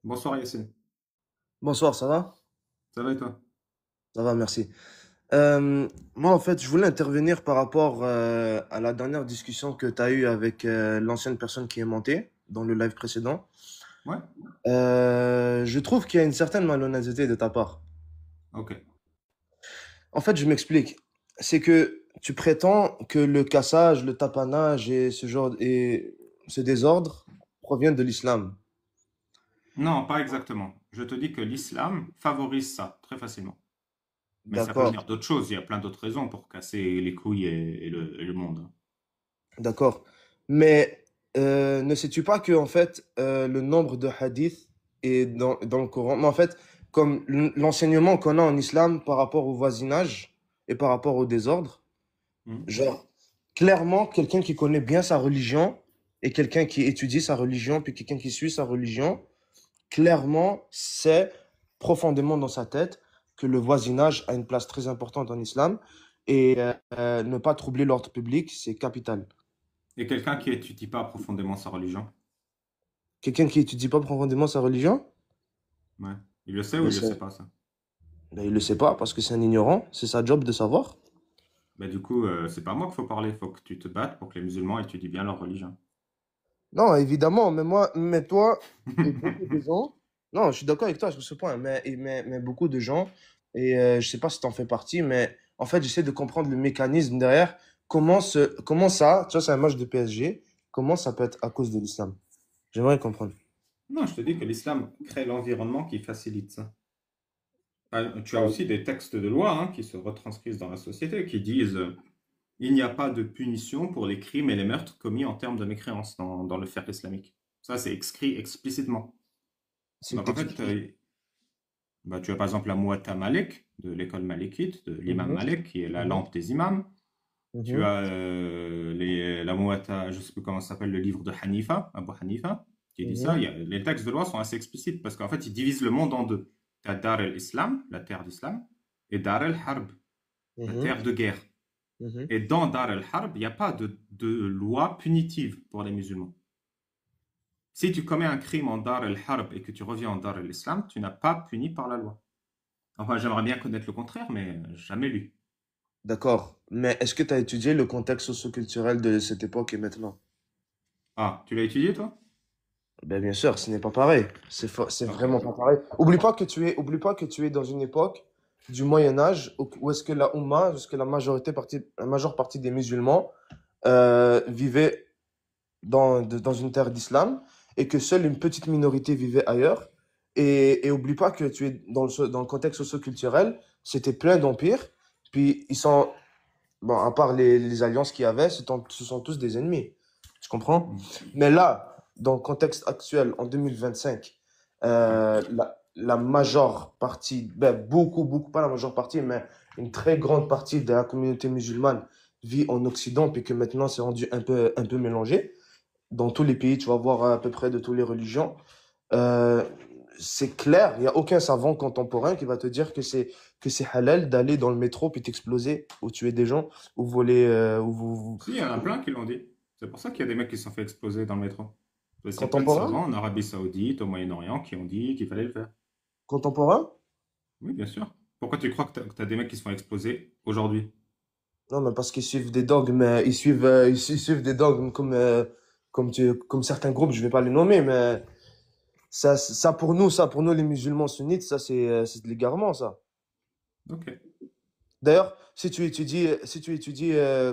Bonsoir Yacine. Bonsoir, ça va? Ça va et toi? Ça va, merci. Moi, en fait, je voulais intervenir par rapport à la dernière discussion que tu as eue avec l'ancienne personne qui est montée dans le live précédent. Ouais? Je trouve qu'il y a une certaine malhonnêteté de ta part. Ok. En fait, je m'explique. C'est que tu prétends que le cassage, le tapanage et ce désordre proviennent de l'islam. Non, pas exactement. Je te dis que l'islam favorise ça très facilement. Mais ça peut D'accord, venir d'autres choses. Il y a plein d'autres raisons pour casser les couilles et le monde. d'accord. Mais ne sais-tu pas que en fait le nombre de hadiths est dans le Coran, mais en fait comme l'enseignement qu'on a en islam par rapport au voisinage et par rapport au désordre, Hmm. genre clairement quelqu'un qui connaît bien sa religion et quelqu'un qui étudie sa religion puis quelqu'un qui suit sa religion, clairement sait profondément dans sa tête que le voisinage a une place très importante en islam et ne pas troubler l'ordre public, c'est capital. Et quelqu'un qui étudie pas profondément sa religion. Quelqu'un qui étudie pas profondément sa religion, Ouais. Il le sait ou ben, il le sait pas, ça? il le sait pas parce que c'est un ignorant, c'est sa job de savoir. Bah, du coup, c'est pas moi qu'il faut parler. Il faut que tu te battes pour que les musulmans étudient bien leur religion. Non, évidemment, mais toi et beaucoup de gens, non, je suis d'accord avec toi sur ce point, mais beaucoup de gens, et je sais pas si tu en fais partie, mais en fait, j'essaie de comprendre le mécanisme derrière, comment ça, tu vois, c'est un match de PSG, comment ça peut être à cause de l'islam. J'aimerais comprendre. Non, je te dis que l'islam crée l'environnement qui facilite ça. Ah, tu as aussi des textes de loi hein, qui se retranscrivent dans la société, qui disent il n'y a pas de punition pour les crimes et les meurtres commis en termes de mécréance dans le fiqh islamique. Ça, c'est écrit explicitement. C'est Donc, en fait, expliqué. bah, tu as par exemple la Muwatta Malik, de l'école malikite, de l'imam Mhm, Malik, qui est la mhm, lampe des imams. Tu mhm, as la Muwatta, je ne sais plus comment ça s'appelle, le livre de Hanifa, Abu Hanifa, qui dit ça. mhm, Les textes de loi sont assez explicites parce qu'en fait, ils divisent le monde en deux. Tu as Dar el-Islam, la terre d'islam, et Dar el-Harb, la mhm, terre de guerre. mhm. Et dans Dar el-Harb, il n'y a pas de loi punitive pour les musulmans. Si tu commets un crime en Dar el-Harb et que tu reviens en Dar el-Islam, tu n'as pas puni par la loi. Enfin, j'aimerais bien connaître le contraire, mais jamais lu. D'accord. Mais est-ce que tu as étudié le contexte socioculturel de cette époque et maintenant? Ah, tu l'as étudié, toi? Ben, bien sûr, ce n'est pas pareil. C'est Ok. vraiment pas pareil. Oublie pas que tu es dans une époque du Moyen Âge où est-ce que la Oumma, où est-ce que la majeure partie des musulmans vivaient dans une terre d'islam et que seule une petite minorité vivait ailleurs. Et oublie pas que tu es dans le contexte socio-culturel, c'était plein d'empires. Puis ils sont, bon, à part les alliances qu'il y avait, ce sont tous des ennemis. Tu comprends? Mm. Mais là, dans le contexte actuel, en 2025, Ouais. la majeure partie, ben beaucoup, pas la majeure partie, mais une très grande partie de la communauté musulmane vit en Occident, puis que maintenant c'est rendu un peu mélangé. Dans tous les pays, tu vas voir à peu près de toutes les religions. Euh, c'est clair, il n'y a aucun savant contemporain qui va te dire que c'est halal d'aller dans le métro puis t'exploser ou tuer des gens ou voler Si, il y en a plein qui l'ont dit. C'est pour ça qu'il y a des mecs qui se sont fait exploser dans le métro. Parce qu'il y a plein de contemporain savants en Arabie Saoudite, au Moyen-Orient, qui ont dit qu'il fallait le faire. contemporain. Oui, bien sûr. Pourquoi tu crois que tu as des mecs qui se font exploser aujourd'hui? Non, mais parce qu'ils suivent des dogmes, ils suivent des dogmes comme certains groupes, je vais pas les nommer, mais ça pour nous les musulmans sunnites, ça c'est de l'égarement ça. Ok. D'ailleurs, si tu étudies,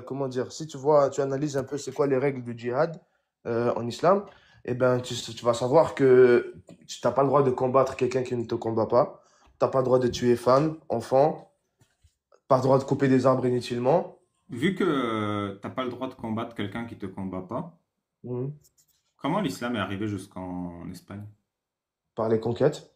comment dire, si tu vois, tu analyses un peu c'est quoi les règles du djihad en islam, eh ben, tu vas savoir que tu n'as pas le droit de combattre quelqu'un qui ne te combat pas. Tu n'as pas le droit de tuer femmes, enfants, pas le droit de couper des arbres inutilement. Vu que t'as pas le droit de combattre quelqu'un qui te combat pas, Mhm. comment l'islam est arrivé jusqu'en Espagne? Par les conquêtes.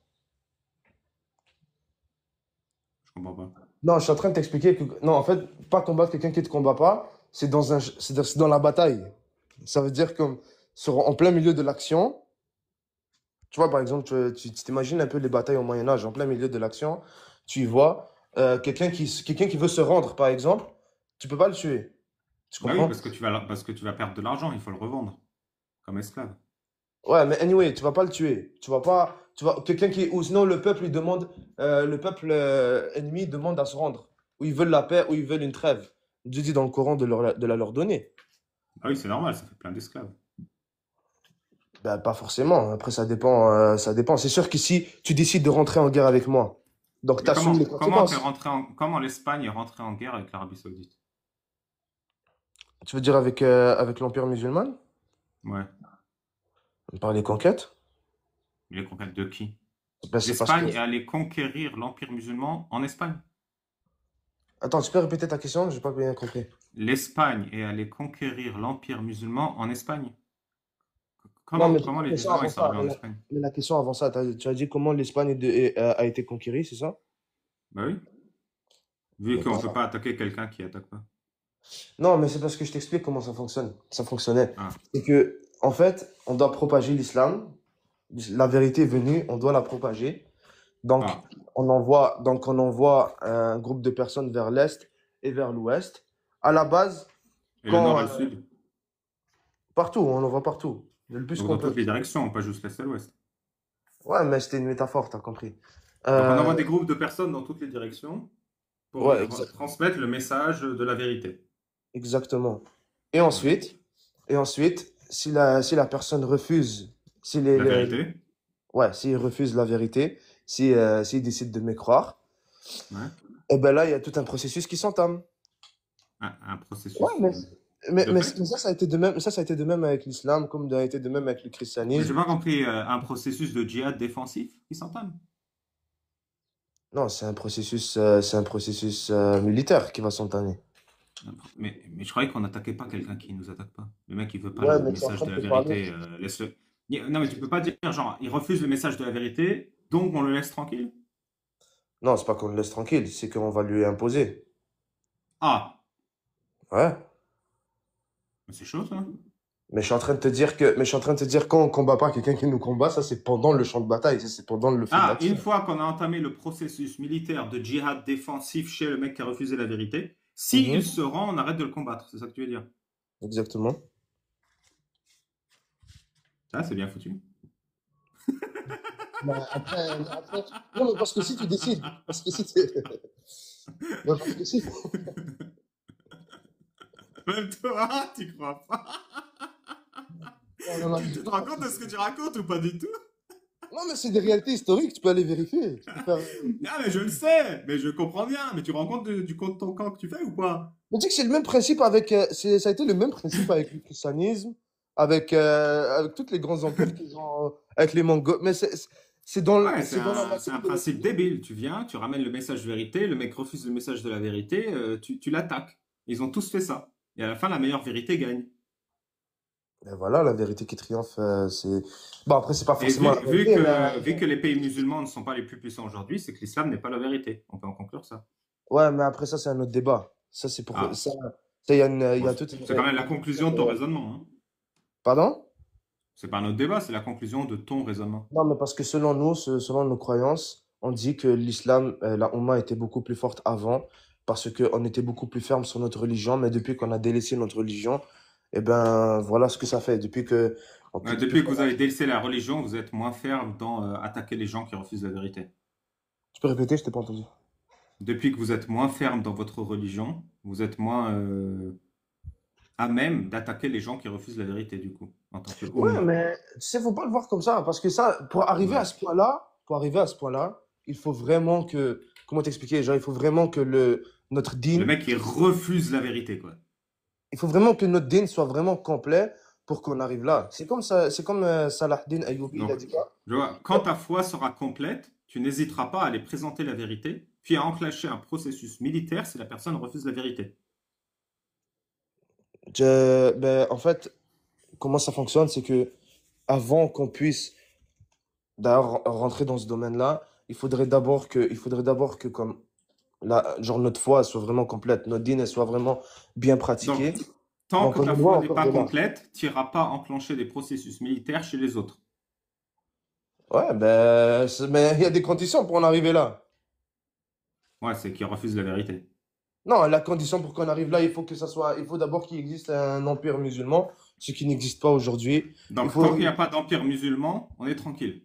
Je comprends pas. Non, je suis en train de t'expliquer que, non, en fait, pas combattre quelqu'un qui ne te combat pas, c'est dans la bataille. Ça veut dire que en plein milieu de l'action, tu vois, par exemple, tu t'imagines un peu les batailles au Moyen Âge, en plein milieu de l'action, tu y vois quelqu'un qui veut se rendre, par exemple, tu peux pas le tuer. Tu Bah oui, comprends? parce que tu vas perdre de l'argent, il faut le revendre comme esclave. Ouais, mais anyway, tu vas pas le tuer. Tu vois, quelqu'un qui, ou sinon le peuple, il demande, le peuple ennemi demande à se rendre. Ou ils veulent la paix, ou ils veulent une trêve. Dieu dit dans le Coran de la leur donner. Ah oui, c'est normal, ça fait plein d'esclaves. Ben, pas forcément. Après, ça dépend. Ça dépend. C'est sûr que si tu décides de rentrer en guerre avec moi, donc tu Mais assumes les conséquences. comment l'Espagne est rentrée en guerre avec l'Arabie Saoudite? Tu veux dire avec, avec l'Empire musulman? Ouais. Par les conquêtes? Les conquêtes de qui? Ben, c'est parce que. L'Espagne est allée conquérir l'Empire musulman en Espagne. Attends, tu peux répéter ta question? J'ai pas bien compris. L'Espagne est allée conquérir l'Empire musulman en Espagne. Non, mais Comment la les question musulmans avant ils sont ça, arrivés en Espagne? mais la question avant ça, tu as dit comment l'Espagne a été conquérie, c'est ça? Bah oui, vu Mais qu'on ne pas peut ça. pas attaquer quelqu'un qui attaque pas. Non, mais c'est parce que je t'explique comment ça fonctionne. Ça fonctionnait. Ah, C'est que, en fait, on doit propager l'islam. La vérité est venue, on doit la propager. Donc, ah. on envoie un groupe de personnes vers l'est et vers l'ouest. À la base, Et le nord quand et le sud? partout, on envoie partout, le plus Donc qu'on dans toutes peut. les directions, pas juste l'est et l'ouest. Ouais, mais c'était une métaphore, t'as compris. Donc on envoie Euh, des groupes de personnes dans toutes les directions pour ouais, transmettre le message de la vérité. exactement. Et Ouais. ensuite, si la personne refuse, si La vérité? ouais, s'il refuse la vérité, s'il décide de mécroire, Ouais. et ben là, il y a tout un processus qui s'entame. Un Ouais, processus de mais paix? ça a été de même, ça a été de même avec l'islam, comme ça a été de même avec le Mais j'ai christianisme. pas compris, un processus de djihad défensif qui s'entame. Non, c'est un processus militaire qui va s'entamer. Mais je croyais qu'on n'attaquait pas quelqu'un qui nous attaque pas. Le mec, il veut pas Ouais, le mais tu es en message train de de la te parler. vérité, laisse-le. Non, mais tu peux pas dire, genre, il refuse le message de la vérité, donc on le laisse tranquille. Non, c'est pas qu'on le laisse tranquille, c'est qu'on va lui imposer. Ah, Ouais. mais c'est chaud, ça. Mais je suis en train de te dire mais je suis en train de te dire quand on combat pas quelqu'un qui nous combat, ça c'est pendant le champ de bataille, ça c'est pendant le feu de Ah, une l'action. fois qu'on a entamé le processus militaire de djihad défensif chez le mec qui a refusé la vérité, s'il Mhm, se rend, on arrête de le combattre. C'est ça que tu veux dire? exactement. Ah, c'est bien foutu. Bah, après, non, mais parce que si tu décides, parce que si tu... Ouais, parce que si... Même toi, tu crois pas? Non, non, non, Tu te rends compte de ce que tu racontes ou pas du tout? non, mais c'est des réalités historiques, tu peux aller vérifier. Tu peux faire... Ah, mais je le sais, mais je comprends bien. Mais tu te rends compte du compte ton camp que tu fais ou pas? Mais tu sais que c'est le même principe avec... ça a été le même principe avec le christianisme, avec tous les grands empires qu'ils ont... Avec les Mongols. Mais Ouais, c'est dans la c'est nature un de l'être principe humain. débile. Tu viens, tu ramènes le message de vérité, le mec refuse le message de la vérité, tu l'attaques. Ils ont tous fait ça. Et à la fin, la meilleure vérité gagne. Et voilà, la vérité qui triomphe, c'est... Bon, après, c'est pas Et forcément la vérité, mais... vu que les pays musulmans ne sont pas les plus puissants aujourd'hui, c'est que l'islam n'est pas la vérité. On peut en conclure ça. Ouais, mais après ça, c'est un autre débat. Ça, c'est pour... Ah, il y a il bon, y a toute c'est quand même la conclusion de ton une- raisonnement, hein. Pardon? C'est pas un autre débat, c'est la conclusion de ton raisonnement. Non, mais parce que selon nous, selon nos croyances, on dit que l'islam, la Oumma était beaucoup plus forte avant, parce qu'on était beaucoup plus ferme sur notre religion, mais depuis qu'on a délaissé notre religion, eh ben, voilà ce que ça fait. Depuis Depuis que qu'on vous a... avez délaissé la religion, vous êtes moins ferme dans attaquer les gens qui refusent la vérité. Tu peux répéter, je t'ai pas entendu. Depuis que vous êtes moins ferme dans votre religion, vous êtes moins à même d'attaquer les gens qui refusent la vérité, du coup, en tant que Ouais, Ummah. mais tu sais, faut pas le voir comme ça, parce que ça, Ouais. pour arriver à ce point-là, il faut vraiment que, comment t'expliquer, genre, il faut vraiment que notre Le dîn, mec qui refuse la vérité, quoi. il faut vraiment que notre dîn soit vraiment complet pour qu'on arrive là. C'est comme ça, c'est comme Salah Din Ayyubi, il a Donc, dit quoi? je vois, quand ta foi sera complète, tu n'hésiteras pas à aller présenter la vérité, puis à enclencher un processus militaire si la personne refuse la vérité. Ben, en fait, comment ça fonctionne, c'est que avant qu'on puisse d'ailleurs rentrer dans ce domaine-là, il faudrait d'abord que comme genre notre foi soit vraiment complète, notre dîn elle soit vraiment bien Donc, pratiquée. tant Donc que on ta est loin foi n'est encore pas de là. complète, tu n'iras pas enclencher des processus militaires chez les autres. Ouais, ben, mais il y a des conditions pour en arriver là. Ouais, c'est qu'ils refusent la vérité. Non, la condition pour qu'on arrive là, il faut d'abord qu'il existe un empire musulman, ce qui n'existe pas aujourd'hui. Il Donc, tant faut, qu'il n'y a pas d'empire musulman, on est tranquille.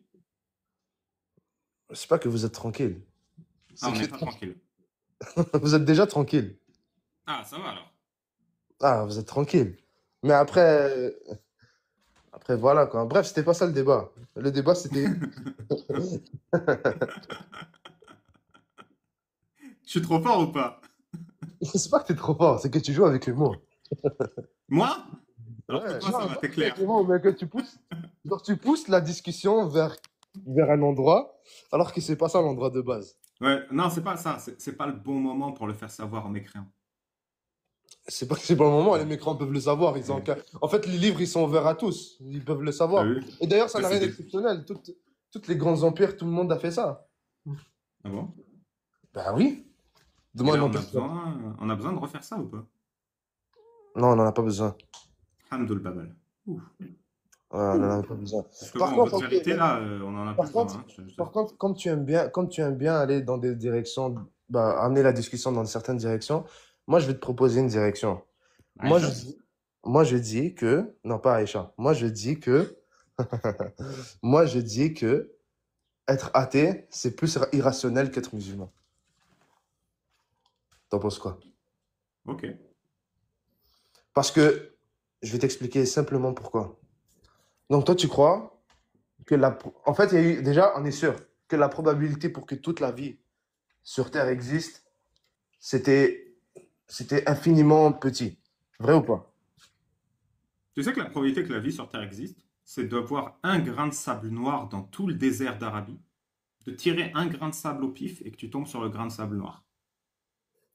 C'est pas que vous êtes tranquille. Ah, C'est on que n'est pas tranquille. vous êtes déjà tranquille. Ah, ça va alors. Ah, vous êtes tranquille. Mais après voilà quoi. Bref, c'était pas ça le débat. Le débat, c'était. Je suis trop fort ou pas? C'est pas que t'es trop fort, c'est que tu joues avec les mots. Moi? Alors que Ouais, toi, ça non, va, pas t'es que tu joues avec clair. les mots, mais que tu pousses. Genre, tu pousses la discussion vers un endroit, alors que c'est pas ça l'endroit de base. Ouais, non, c'est pas ça. C'est pas le bon moment pour le faire savoir aux mécréants. C'est pas que c'est pas le moment, les Ouais, mécrans peuvent le savoir. ouais. En fait, les livres, ils sont ouverts à tous. Ils peuvent le T'as savoir. vu? Et d'ailleurs, ça Ouais, n'a c'est rien des... d'exceptionnel. Toutes les grands empires, tout le monde a fait ça. Ah bon? Ben oui. Et Demande un là, empire. on a besoin de refaire ça ou pas? Non, on n'en a pas besoin. Hamdoul Babel. Ouf. Ouais, on n'en a pas besoin. Parce que Par bon, contre, votre ok, vérité, là, on en a plus par besoin, contre, hein. comme tu aimes bien aller dans des directions, bah, amener la discussion dans certaines directions, moi, je vais te proposer une direction. Moi, je Aïcha? dis, moi, je dis que, non, pas Aïcha. Moi, je dis que, moi, je dis que être athée, c'est plus irrationnel qu'être musulman. T'en penses quoi? Ok. Parce que, je vais t'expliquer simplement pourquoi. Donc, toi, tu crois que en fait, il y a eu, déjà, on est sûr que la probabilité pour que toute la vie sur Terre existe, c'était, c'était infiniment petit. Vrai ou pas? Tu sais que la probabilité que la vie sur Terre existe, c'est d'avoir un grain de sable noir dans tout le désert d'Arabie, de tirer un grain de sable au pif et que tu tombes sur le grain de sable noir.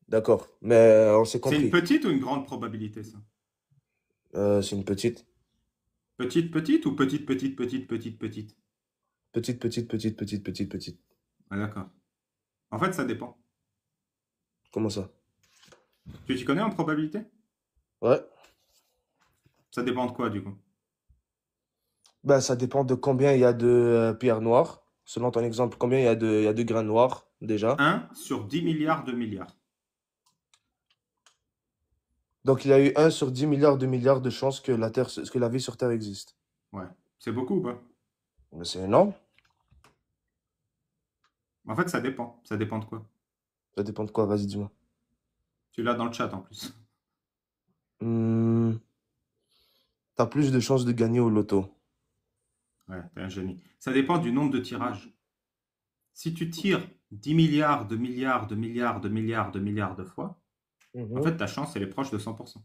D'accord, mais on s'est C'est une compris. petite ou une grande probabilité, ça? C'est une petite. Petite, petite ou petite, petite, petite, petite, petite? Petite, petite, petite, petite, petite, petite. Ah, d'accord. En fait, ça dépend. Comment ça? Tu t'y connais en probabilité? Ouais. Ça dépend de quoi, du coup? Ben, ça dépend de combien il y a de pierres noires. Selon ton exemple, combien il y a de grains noirs, déjà. 1 sur 10 milliards de milliards. Donc, il y a eu 1 sur 10 milliards de chances que que la vie sur Terre existe. Ouais. C'est beaucoup ou pas? Ben, c'est énorme. En fait, ça dépend. Ça dépend de quoi? Ça dépend de quoi, vas-y, dis-moi. Tu l'as dans le chat en plus. Hmm, t'as plus de chances de gagner au loto. Ouais, t'es un génie. Ça dépend du nombre de tirages. Si tu tires 10 milliards de milliards de milliards de milliards de milliards de fois, en Mhm. fait, ta chance, elle est proche de 100%.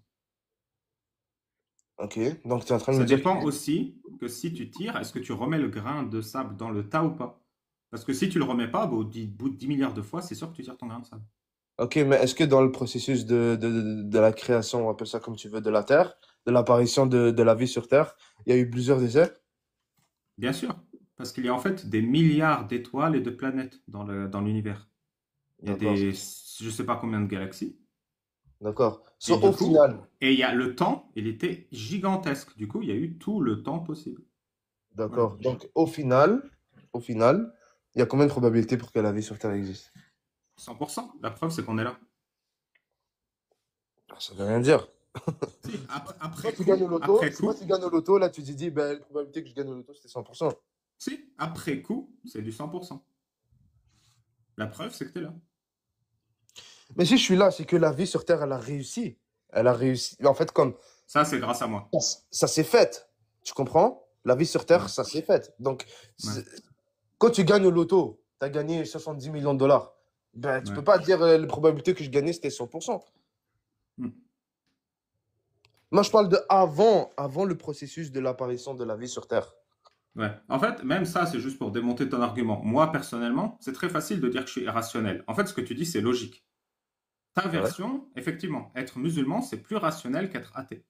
Ok, donc tu es en train de me Ça dire que... dépend aussi que si tu tires, est-ce que tu remets le grain de sable dans le tas ou pas? Parce que si tu le remets pas, bah, bout de 10 milliards de fois, c'est sûr que tu tires ton grain de sable. Ok, mais est-ce que dans le processus de la création, on appelle ça comme tu veux, de la Terre, de l'apparition de la vie sur Terre, il y a eu plusieurs essais? Bien sûr, parce qu'il y a en fait des milliards d'étoiles et de planètes dans l'univers. Il y a D'accord, je sais pas combien de galaxies. d'accord. Et Au du coup, final, et il y a le temps, il était gigantesque. Du coup, il y a eu tout le temps possible. Voilà. d'accord. Donc au final, il y a combien de probabilités pour que la vie sur Terre existe? 100%. La preuve, c'est qu'on est là. Ah, ça veut rien dire. Si, Moi, tu gagnes au loto, après si moi coup, tu gagnes au loto, là tu te dis, ben, la probabilité que je gagne au loto, c'était 100%. si, après coup, c'est du 100%. La preuve, c'est que tu es là. Mais si je suis là, c'est que la vie sur Terre, elle a réussi. Elle a réussi. En fait, comme Ça, c'est grâce à moi. ça s'est fait. Tu comprends? La vie sur Terre, Ouais, ça s'est fait. Donc, ouais, quand tu gagnes au loto, tu as gagné 70 millions de dollars. Ben, tu ouais. peux pas dire la probabilité que je gagnais, c'était 100%. Hmm. Moi, je parle de avant le processus de l'apparition de la vie sur Terre. Ouais. En fait, même ça, c'est juste pour démonter ton argument. Moi, personnellement, c'est très facile de dire que je suis irrationnel. En fait, ce que tu dis, c'est logique. Ta Ouais. version, effectivement, être musulman, c'est plus rationnel qu'être athée.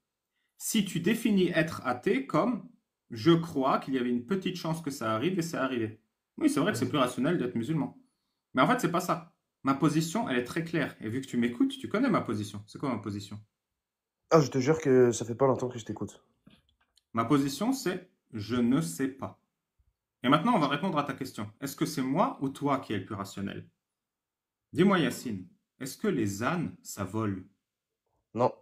Si tu définis être athée comme je crois qu'il y avait une petite chance que ça arrive et c'est arrivé. Oui, c'est vrai que c'est plus rationnel d'être musulman. Mais en fait, c'est pas ça. Ma position, elle est très claire. Et vu que tu m'écoutes, tu connais ma position. C'est quoi ma position? Ah, je te jure que ça fait pas longtemps que je t'écoute. Ma position, c'est je ne sais pas. Et maintenant, on va répondre à ta question. Est-ce que c'est moi ou toi qui est le plus rationnel? Dis-moi, Yacine, est-ce que les ânes, ça vole? Non.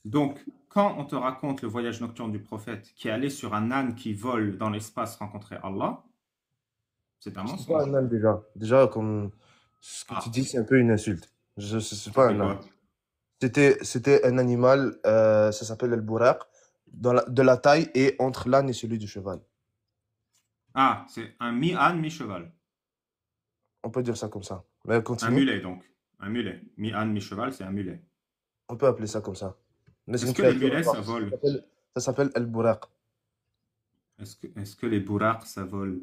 Donc, quand on te raconte le voyage nocturne du prophète qui est allé sur un âne qui vole dans l'espace rencontrer Allah, C'est un C'est pas mensonge. un âne déjà. Déjà, comme ce que tu Ah, dis, c'est un peu une insulte. C'est pas c'était un âne. quoi? C'était un animal, ça s'appelle le bouraq, de la taille et entre l'âne et celui du cheval. Ah, c'est un mi-âne, mi-cheval. On peut dire ça comme ça. Mais Un continue. mulet, donc. Un mulet. Mi-âne, mi-cheval, c'est un mulet. On peut appeler ça comme ça. Mais c'est une Est-ce que les créature à mulets, part. ça vole? Ça s'appelle el bouraq. Est-ce que les bourraks, ça vole?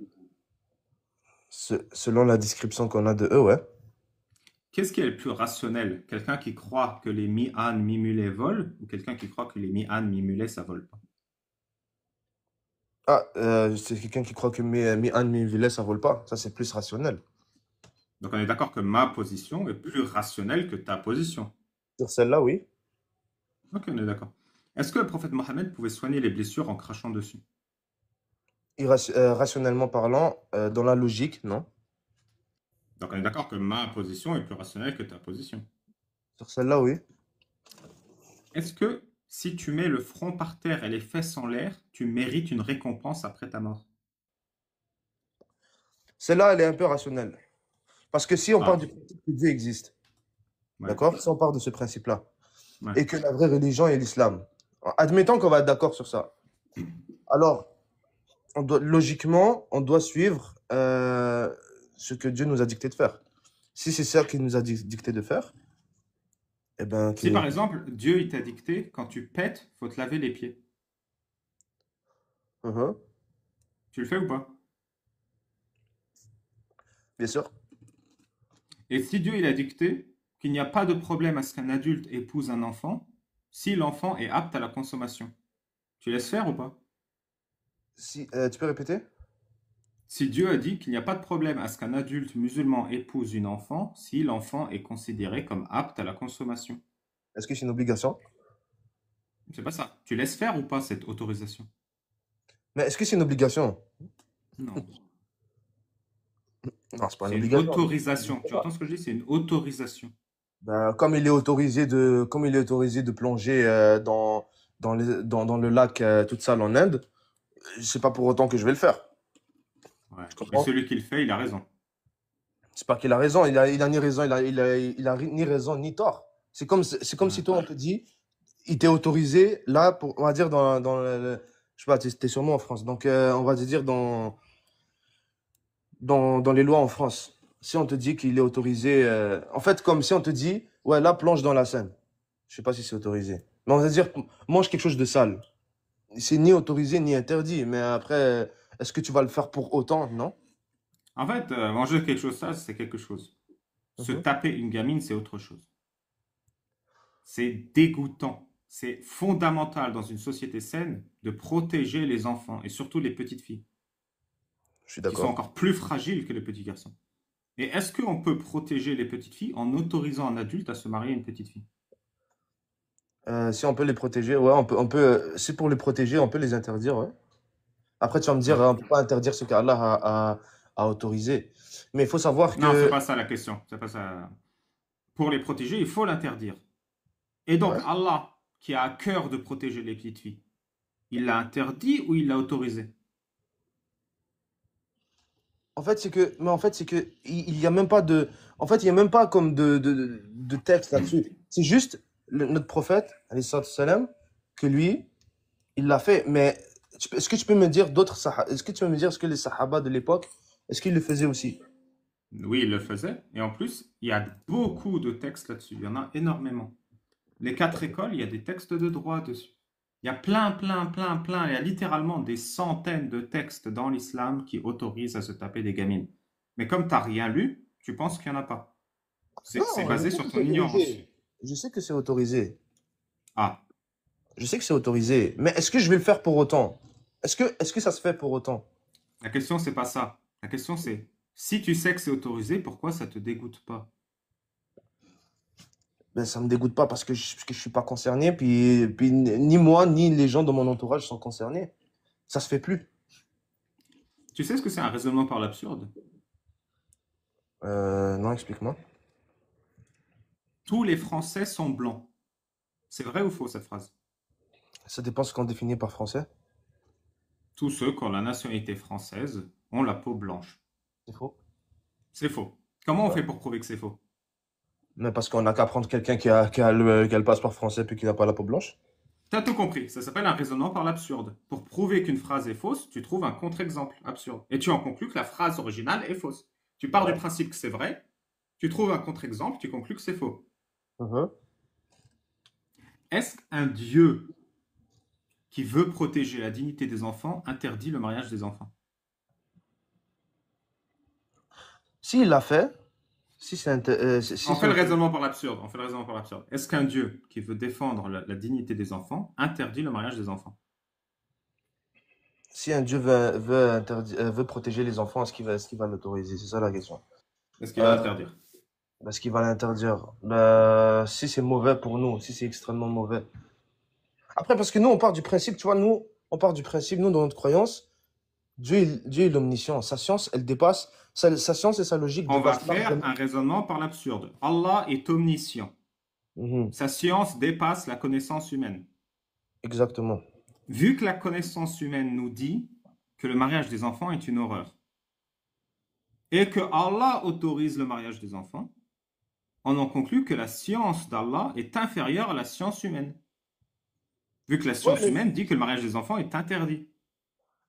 Selon la description qu'on a de eux, ouais. Qu'est-ce qui est le plus rationnel? Quelqu'un qui croit que les mi-ânes, mi-mulets volent ou quelqu'un qui croit que les mi-ânes, mi-mulets, ça vole pas? Ah, c'est quelqu'un qui croit que mi-âne, mi-mulet, ça vole pas. Ça, c'est plus rationnel. Donc on est d'accord que ma position est plus rationnelle que ta position. Sur celle-là, oui. Ok, on est d'accord. Est-ce que le prophète Mohammed pouvait soigner les blessures en crachant dessus? Rationnellement parlant, dans la logique, non. Donc on est d'accord que ma position est plus rationnelle que ta position. Sur celle-là, oui. Est-ce que si tu mets le front par terre et les fesses en l'air, tu mérites une récompense après ta mort? Celle-là, elle est un peu rationnelle. Parce que si on part Ah, du principe que Dieu existe, ouais, d'accord? Si on part de ce principe-là, ouais. et que la vraie religion est l'islam, admettons qu'on va être d'accord sur ça. Alors, logiquement, on doit suivre ce que Dieu nous a dicté de faire. Si c'est ça qu'il nous a dicté de faire, eh ben, Si par exemple, Dieu il t'a dicté, quand tu pètes, faut te laver les pieds. Mhm, Tu le fais ou pas? bien sûr. Et si Dieu il a dicté qu'il n'y a pas de problème à ce qu'un adulte épouse un enfant, si l'enfant est apte à la consommation, tu laisses faire ou pas? Si, tu peux répéter? Si Dieu a dit qu'il n'y a pas de problème à ce qu'un adulte musulman épouse une enfant, si l'enfant est considéré comme apte à la consommation. Est-ce que c'est une obligation? C'est pas ça. Tu laisses faire ou pas cette autorisation? Mais est-ce que c'est une obligation? Non. Non, c'est pas une C'est une obligation. autorisation. Tu entends ce que je dis? C'est une autorisation. Ben, comme il est autorisé de plonger dans le lac toute seule en Inde, c'est pas pour autant que je vais le faire. Ouais. Tu Mais comprends? celui qui le fait, il a raison. C'est pas qu'il a raison, il a ni raison, il a ni raison ni tort. C'est comme Ouais. si toi on te dit, il t'est autorisé là pour, on va dire je sais pas, t'es sûrement en France, donc on va te dire dans les lois en France. Si on te dit qu'il est autorisé, en fait comme si on te dit, ouais là plonge dans la Seine. Je sais pas si c'est autorisé, mais on va dire mange quelque chose de sale. C'est ni autorisé ni interdit, mais après, est-ce que tu vas le faire pour autant? Non? En fait, manger quelque chose, ça, c'est quelque chose. Se Mhm. taper une gamine, c'est autre chose. C'est dégoûtant. C'est fondamental dans une société saine de protéger les enfants et surtout les petites filles, Je suis qui sont d'accord. encore plus fragiles que les petits garçons. Et est-ce qu'on peut protéger les petites filles en autorisant un adulte à se marier à une petite fille? Si on peut les protéger, ouais, si pour les protéger, on peut les interdire, ouais. Après, tu vas me dire, Ouais. on peut pas interdire ce qu'Allah a autorisé. Mais il faut savoir Non, c'est que, pas ça la question. C'est pas ça. Pour les protéger, il faut l'interdire. Et donc, ouais. Allah, qui a à cœur de protéger les petites filles, il l'a interdit ou il l'a autorisé? En fait, c'est que, il y a même pas en fait, il y a même pas comme de texte là-dessus. C'est juste notre prophète, alayhi salatu wassalam, que lui, il l'a fait. Mais est-ce que tu peux me dire est-ce que tu peux me dire, est-ce que les sahaba de l'époque, est-ce qu'ils le faisaient aussi? Oui, il le faisait. Et en plus, il y a beaucoup de textes là-dessus. Il y en a énormément. Les quatre écoles, il y a des textes de droit dessus. Il y a plein, plein, plein, plein. Il y a littéralement des centaines de textes dans l'islam qui autorisent à se taper des gamines. Mais comme tu n'as rien lu, tu penses qu'il n'y en a pas. C'est Non, je basé sais sur que c'est ton ignorance. autorisé. Je sais que c'est autorisé. Ah, Je sais que c'est autorisé. Mais est-ce que je vais le faire pour autant? Est-ce que ça se fait pour autant? la question, c'est pas ça. La question, c'est si tu sais que c'est autorisé, pourquoi ça te dégoûte pas? Ben, ça me dégoûte pas parce que je suis pas concerné, puis ni moi, ni les gens de mon entourage sont concernés. Ça se fait plus. Tu sais ce que c'est un raisonnement par l'absurde? Non, explique-moi. Tous les Français sont blancs. C'est vrai ou faux cette phrase? Ça dépend ce qu'on définit par français. Tous ceux qui ont la nationalité française ont la peau blanche. C'est faux. C'est faux. Comment on Ouais. fait pour prouver que c'est faux? Mais parce qu'on n'a qu'à prendre quelqu'un qui a le passeport français puis qui n'a pas la peau blanche. T'as tout compris. Ça s'appelle un raisonnement par l'absurde. Pour prouver qu'une phrase est fausse, tu trouves un contre-exemple absurde. Et tu en conclus que la phrase originale est fausse. Tu pars du Ouais. principe que c'est vrai, tu trouves un contre-exemple, tu conclus que c'est faux. Mhm. Est-ce qu'un Dieu qui veut protéger la dignité des enfants interdit le mariage des enfants? S'il l'a fait, si c'est si On c'est fait le autorisé. raisonnement par l'absurde. On fait le raisonnement par l'absurde. Est-ce qu'un Dieu qui veut défendre la dignité des enfants interdit le mariage des enfants? Si un Dieu veut protéger les enfants, est-ce qu'il va l'autoriser? C'est ça la question. Est-ce qu'il va Euh, l'interdire? Est-ce qu'il va l'interdire? Si c'est mauvais pour nous, si c'est extrêmement mauvais. Après, parce que nous, on part du principe, tu vois, nous, on part du principe, nous, dans notre croyance, Dieu est omniscient. Sa science, elle dépasse, sa science et sa logique On va dépassent faire largement. un raisonnement par l'absurde. Allah est omniscient. Mhm, Sa science dépasse la connaissance humaine. exactement. Vu que la connaissance humaine nous dit que le mariage des enfants est une horreur et que Allah autorise le mariage des enfants, on en conclut que la science d'Allah est inférieure à la science humaine. Vu que la Ouais, science mais, humaine dit que le mariage des enfants est interdit.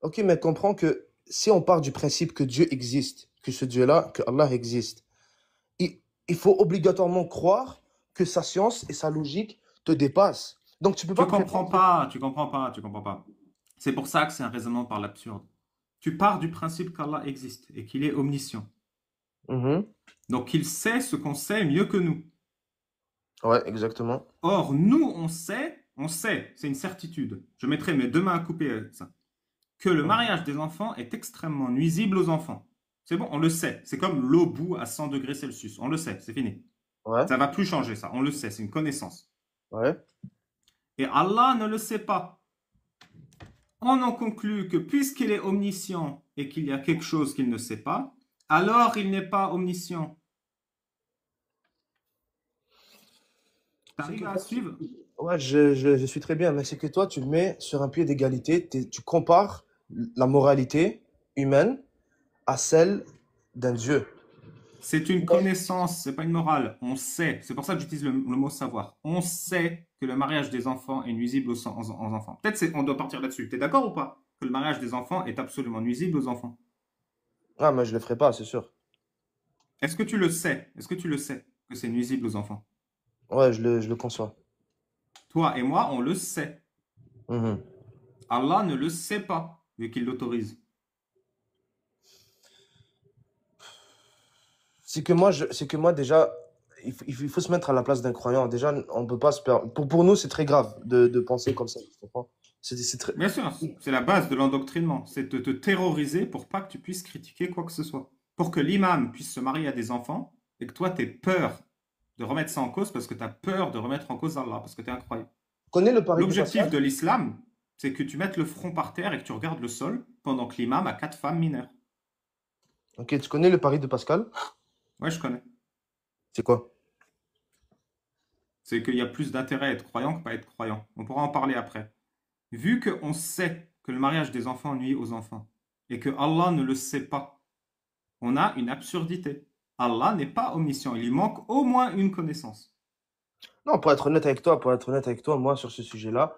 ok, mais comprends que si on part du principe que Dieu existe, que ce Dieu-là, que Allah existe, il, il faut obligatoirement croire que sa science et sa logique te dépassent. Donc, tu peux Tu pas comprends prétendre. pas, tu comprends pas, tu comprends pas. C'est pour ça que c'est un raisonnement par l'absurde. Tu pars du principe qu'Allah existe et qu'il est omniscient. Mhm. Donc il sait ce qu'on sait mieux que nous. Ouais, exactement. Or, nous, on sait, c'est une certitude. Je mettrai mes deux mains à couper avec ça. Que le Mhm. mariage des enfants est extrêmement nuisible aux enfants. C'est bon, on le sait. C'est comme l'eau bout à 100 degrés Celsius. On le sait, c'est fini. Ouais, Ça va plus changer ça. On le sait, c'est une connaissance. ouais. Et Allah ne le sait pas. On en conclut que puisqu'il est omniscient et qu'il y a quelque chose qu'il ne sait pas, alors il n'est pas omniscient. C'est que T'arrives à toi, suivre? ouais, je suis très bien, mais c'est que toi, tu mets sur un pied d'égalité, tu compares la moralité humaine à celle d'un Dieu. C'est une Mais, connaissance, c'est pas une morale. On sait. C'est pour ça que j'utilise le mot savoir. On sait que le mariage des enfants est nuisible aux enfants. Peut-être on doit partir là-dessus. T'es d'accord ou pas? Que le mariage des enfants est absolument nuisible aux enfants. ah, mais je le ferai pas, c'est sûr. Est-ce que tu le sais? Est-ce que tu le sais que c'est nuisible aux enfants? Ouais, je le conçois. Toi et moi, on le sait. Mhm. Allah ne le sait pas, vu qu'il l'autorise. C'est que moi déjà, il faut se mettre à la place d'un croyant. Déjà, on peut pas se pour nous, c'est très grave de penser comme ça. Tu comprends? C'est très. Bien sûr, c'est la base de l'endoctrinement. C'est de te terroriser pour pas que tu puisses critiquer quoi que ce soit. Pour que l'imam puisse se marier à des enfants et que toi, tu aies peur de remettre ça en cause parce que tu as peur de remettre en cause Allah, parce que tu es incroyable. Tu connais le pari de L'objectif Pascal? de l'islam, c'est que tu mettes le front par terre et que tu regardes le sol pendant que l'imam a quatre femmes mineures. Ok, tu connais le pari de Pascal? Ouais, je connais. C'est quoi? C'est qu'il y a plus d'intérêt à être croyant que pas être croyant. On pourra en parler après. Vu qu'on sait que le mariage des enfants nuit aux enfants et que Allah ne le sait pas, on a une absurdité. Allah n'est pas omniscient, il lui manque au moins une connaissance. Non, pour être honnête avec toi, moi, sur ce sujet-là,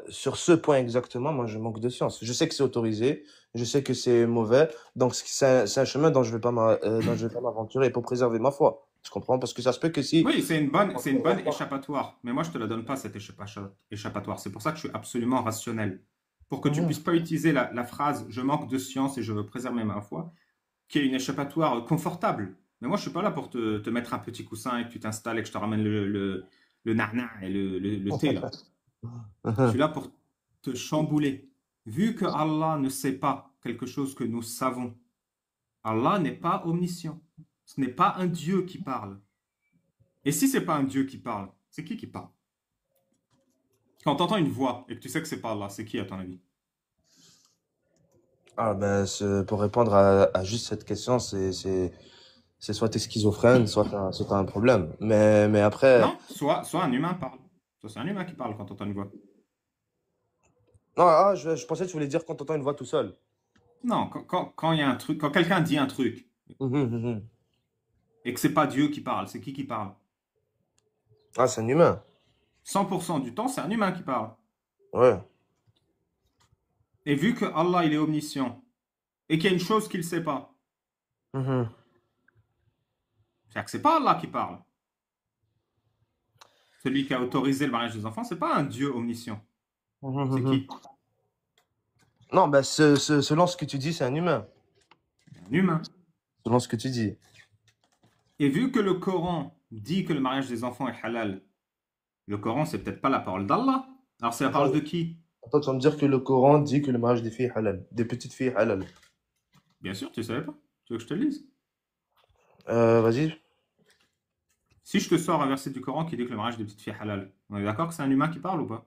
sur ce point exactement, moi, je manque de science. Je sais que c'est autorisé, je sais que c'est mauvais, donc c'est un chemin dont dont je vais pas m'aventurer pour préserver ma foi. Tu comprends? Parce que ça se peut que si. Oui, c'est une bonne échappatoire, mais moi je te la donne pas cette échappatoire. C'est pour ça que je suis absolument rationnel. Pour que tu Mhm. puisses pas utiliser la phrase je manque de science et je veux préserver ma foi, qui est une échappatoire confortable. Mais moi je suis pas là pour te mettre un petit coussin et que tu t'installes et que je te ramène le nana et le thé là. Je suis là pour te chambouler. Vu que Allah ne sait pas quelque chose que nous savons, Allah n'est pas omniscient. Ce n'est pas un Dieu qui parle. Et si c'est pas un Dieu qui parle, c'est qui parle? Quand tu entends une voix et que tu sais que c'est pas Allah, c'est qui à ton avis? Ah ben, pour répondre à juste cette question, c'est soit t'es schizophrène, soit t'as un problème. Mais après, Non, soit un humain parle. Soit c'est un humain qui parle quand tu entends une voix. non, je pensais que tu voulais dire quand t'entends une voix tout seul. Non, quand il y a un truc, quand quelqu'un dit un truc Mhm. et que c'est pas Dieu qui parle, c'est qui parle? Ah, c'est un humain. 100% du temps, c'est un humain qui parle. Ouais. Et vu que Allah, il est omniscient et qu'il y a une chose qu'il ne sait pas, Mhm. c'est-à-dire que c'est pas Allah qui parle. Celui qui a autorisé le mariage des enfants, c'est pas un Dieu omniscient. C'est Mhm. qui? Non, ben, selon ce que tu dis, c'est un humain. Un humain. Selon ce que tu dis. Et vu que le Coran dit que le mariage des enfants est halal, le Coran, c'est peut-être pas la parole d'Allah. Alors c'est la parole de Attends, qui? attends, tu vas me dire que le Coran dit que le mariage des filles est halal. Des petites filles est halal. Bien sûr, tu savais pas. Tu veux que je te le dise? Vas-y. Si je te sors un verset du Coran qui dit que le mariage des petites filles est halal, on est d'accord que c'est un humain qui parle ou pas?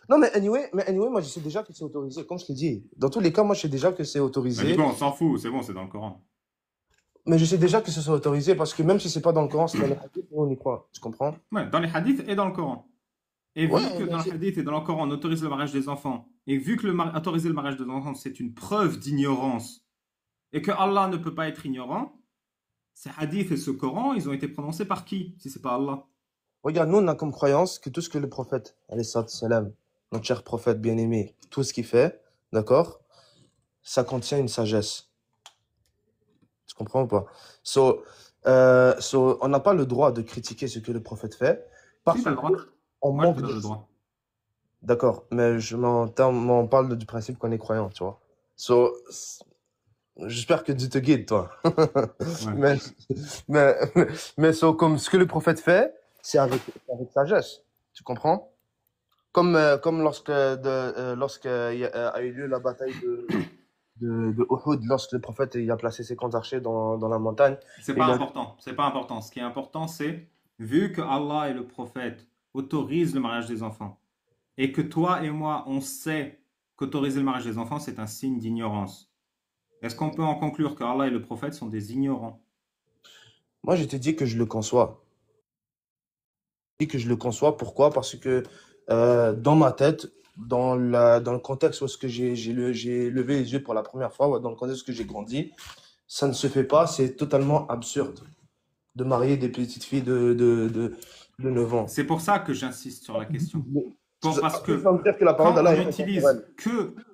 Non, mais anyway, moi, je sais déjà que c'est autorisé. Comme je t'ai dit, dans tous les cas, moi, je sais déjà que c'est Bah, du coup, autorisé. on s'en fout, c'est bon, c'est dans le Coran. Mais je sais déjà que ce soit autorisé parce que même si c'est pas dans le Coran, c'est dans les hadiths, nous, on y croit. Tu comprends? Ouais, dans les hadiths et dans le Coran. Et vu Ouais, que mais dans le hadith et dans le Coran, on autorise le mariage des enfants, et vu que autoriser le mariage des enfants, c'est une preuve d'ignorance, et que Allah ne peut pas être ignorant, ces hadiths et ce Coran, ils ont été prononcés par qui, si c'est pas Allah? regarde, nous, on a comme croyance que tout ce que le prophète, alayhi salam, notre cher prophète bien-aimé, tout ce qu'il fait, d'accord, ça contient une sagesse. Tu comprends ou pas? On n'a pas le droit de critiquer ce que le prophète fait Si, parce t'as le droit. qu'on Moi, je te manque donne de... le droit. D'accord, mais on parle du principe qu'on est croyant, tu vois. J'espère que Dieu te guide, toi. Ouais. Mais, mais, comme ce que le prophète fait, c'est avec sagesse. Tu comprends? Comme lorsque a eu lieu la bataille de Uhud, lorsque le prophète il a placé ses camps d'archers dans la montagne. C'est Et pas il a... important. C'est pas important. Ce qui est important, c'est, vu que Allah et le prophète autorisent le mariage des enfants, et que toi et moi, on sait qu'autoriser le mariage des enfants, c'est un signe d'ignorance. Est-ce qu'on peut en conclure que Allah et le prophète sont des ignorants? Moi, je t'ai dit que je le conçois. Je dis que je le conçois. Pourquoi? Parce que dans ma tête, dans le contexte où est-ce que j'ai levé les yeux pour la première fois, ou dans le contexte où j'ai grandi, ça ne se fait pas. C'est totalement absurde de marier des petites filles de 9 ans. C'est pour ça que j'insiste sur la question. Parce Après, tu vas que me dire que la parole d'Allah est intemporelle.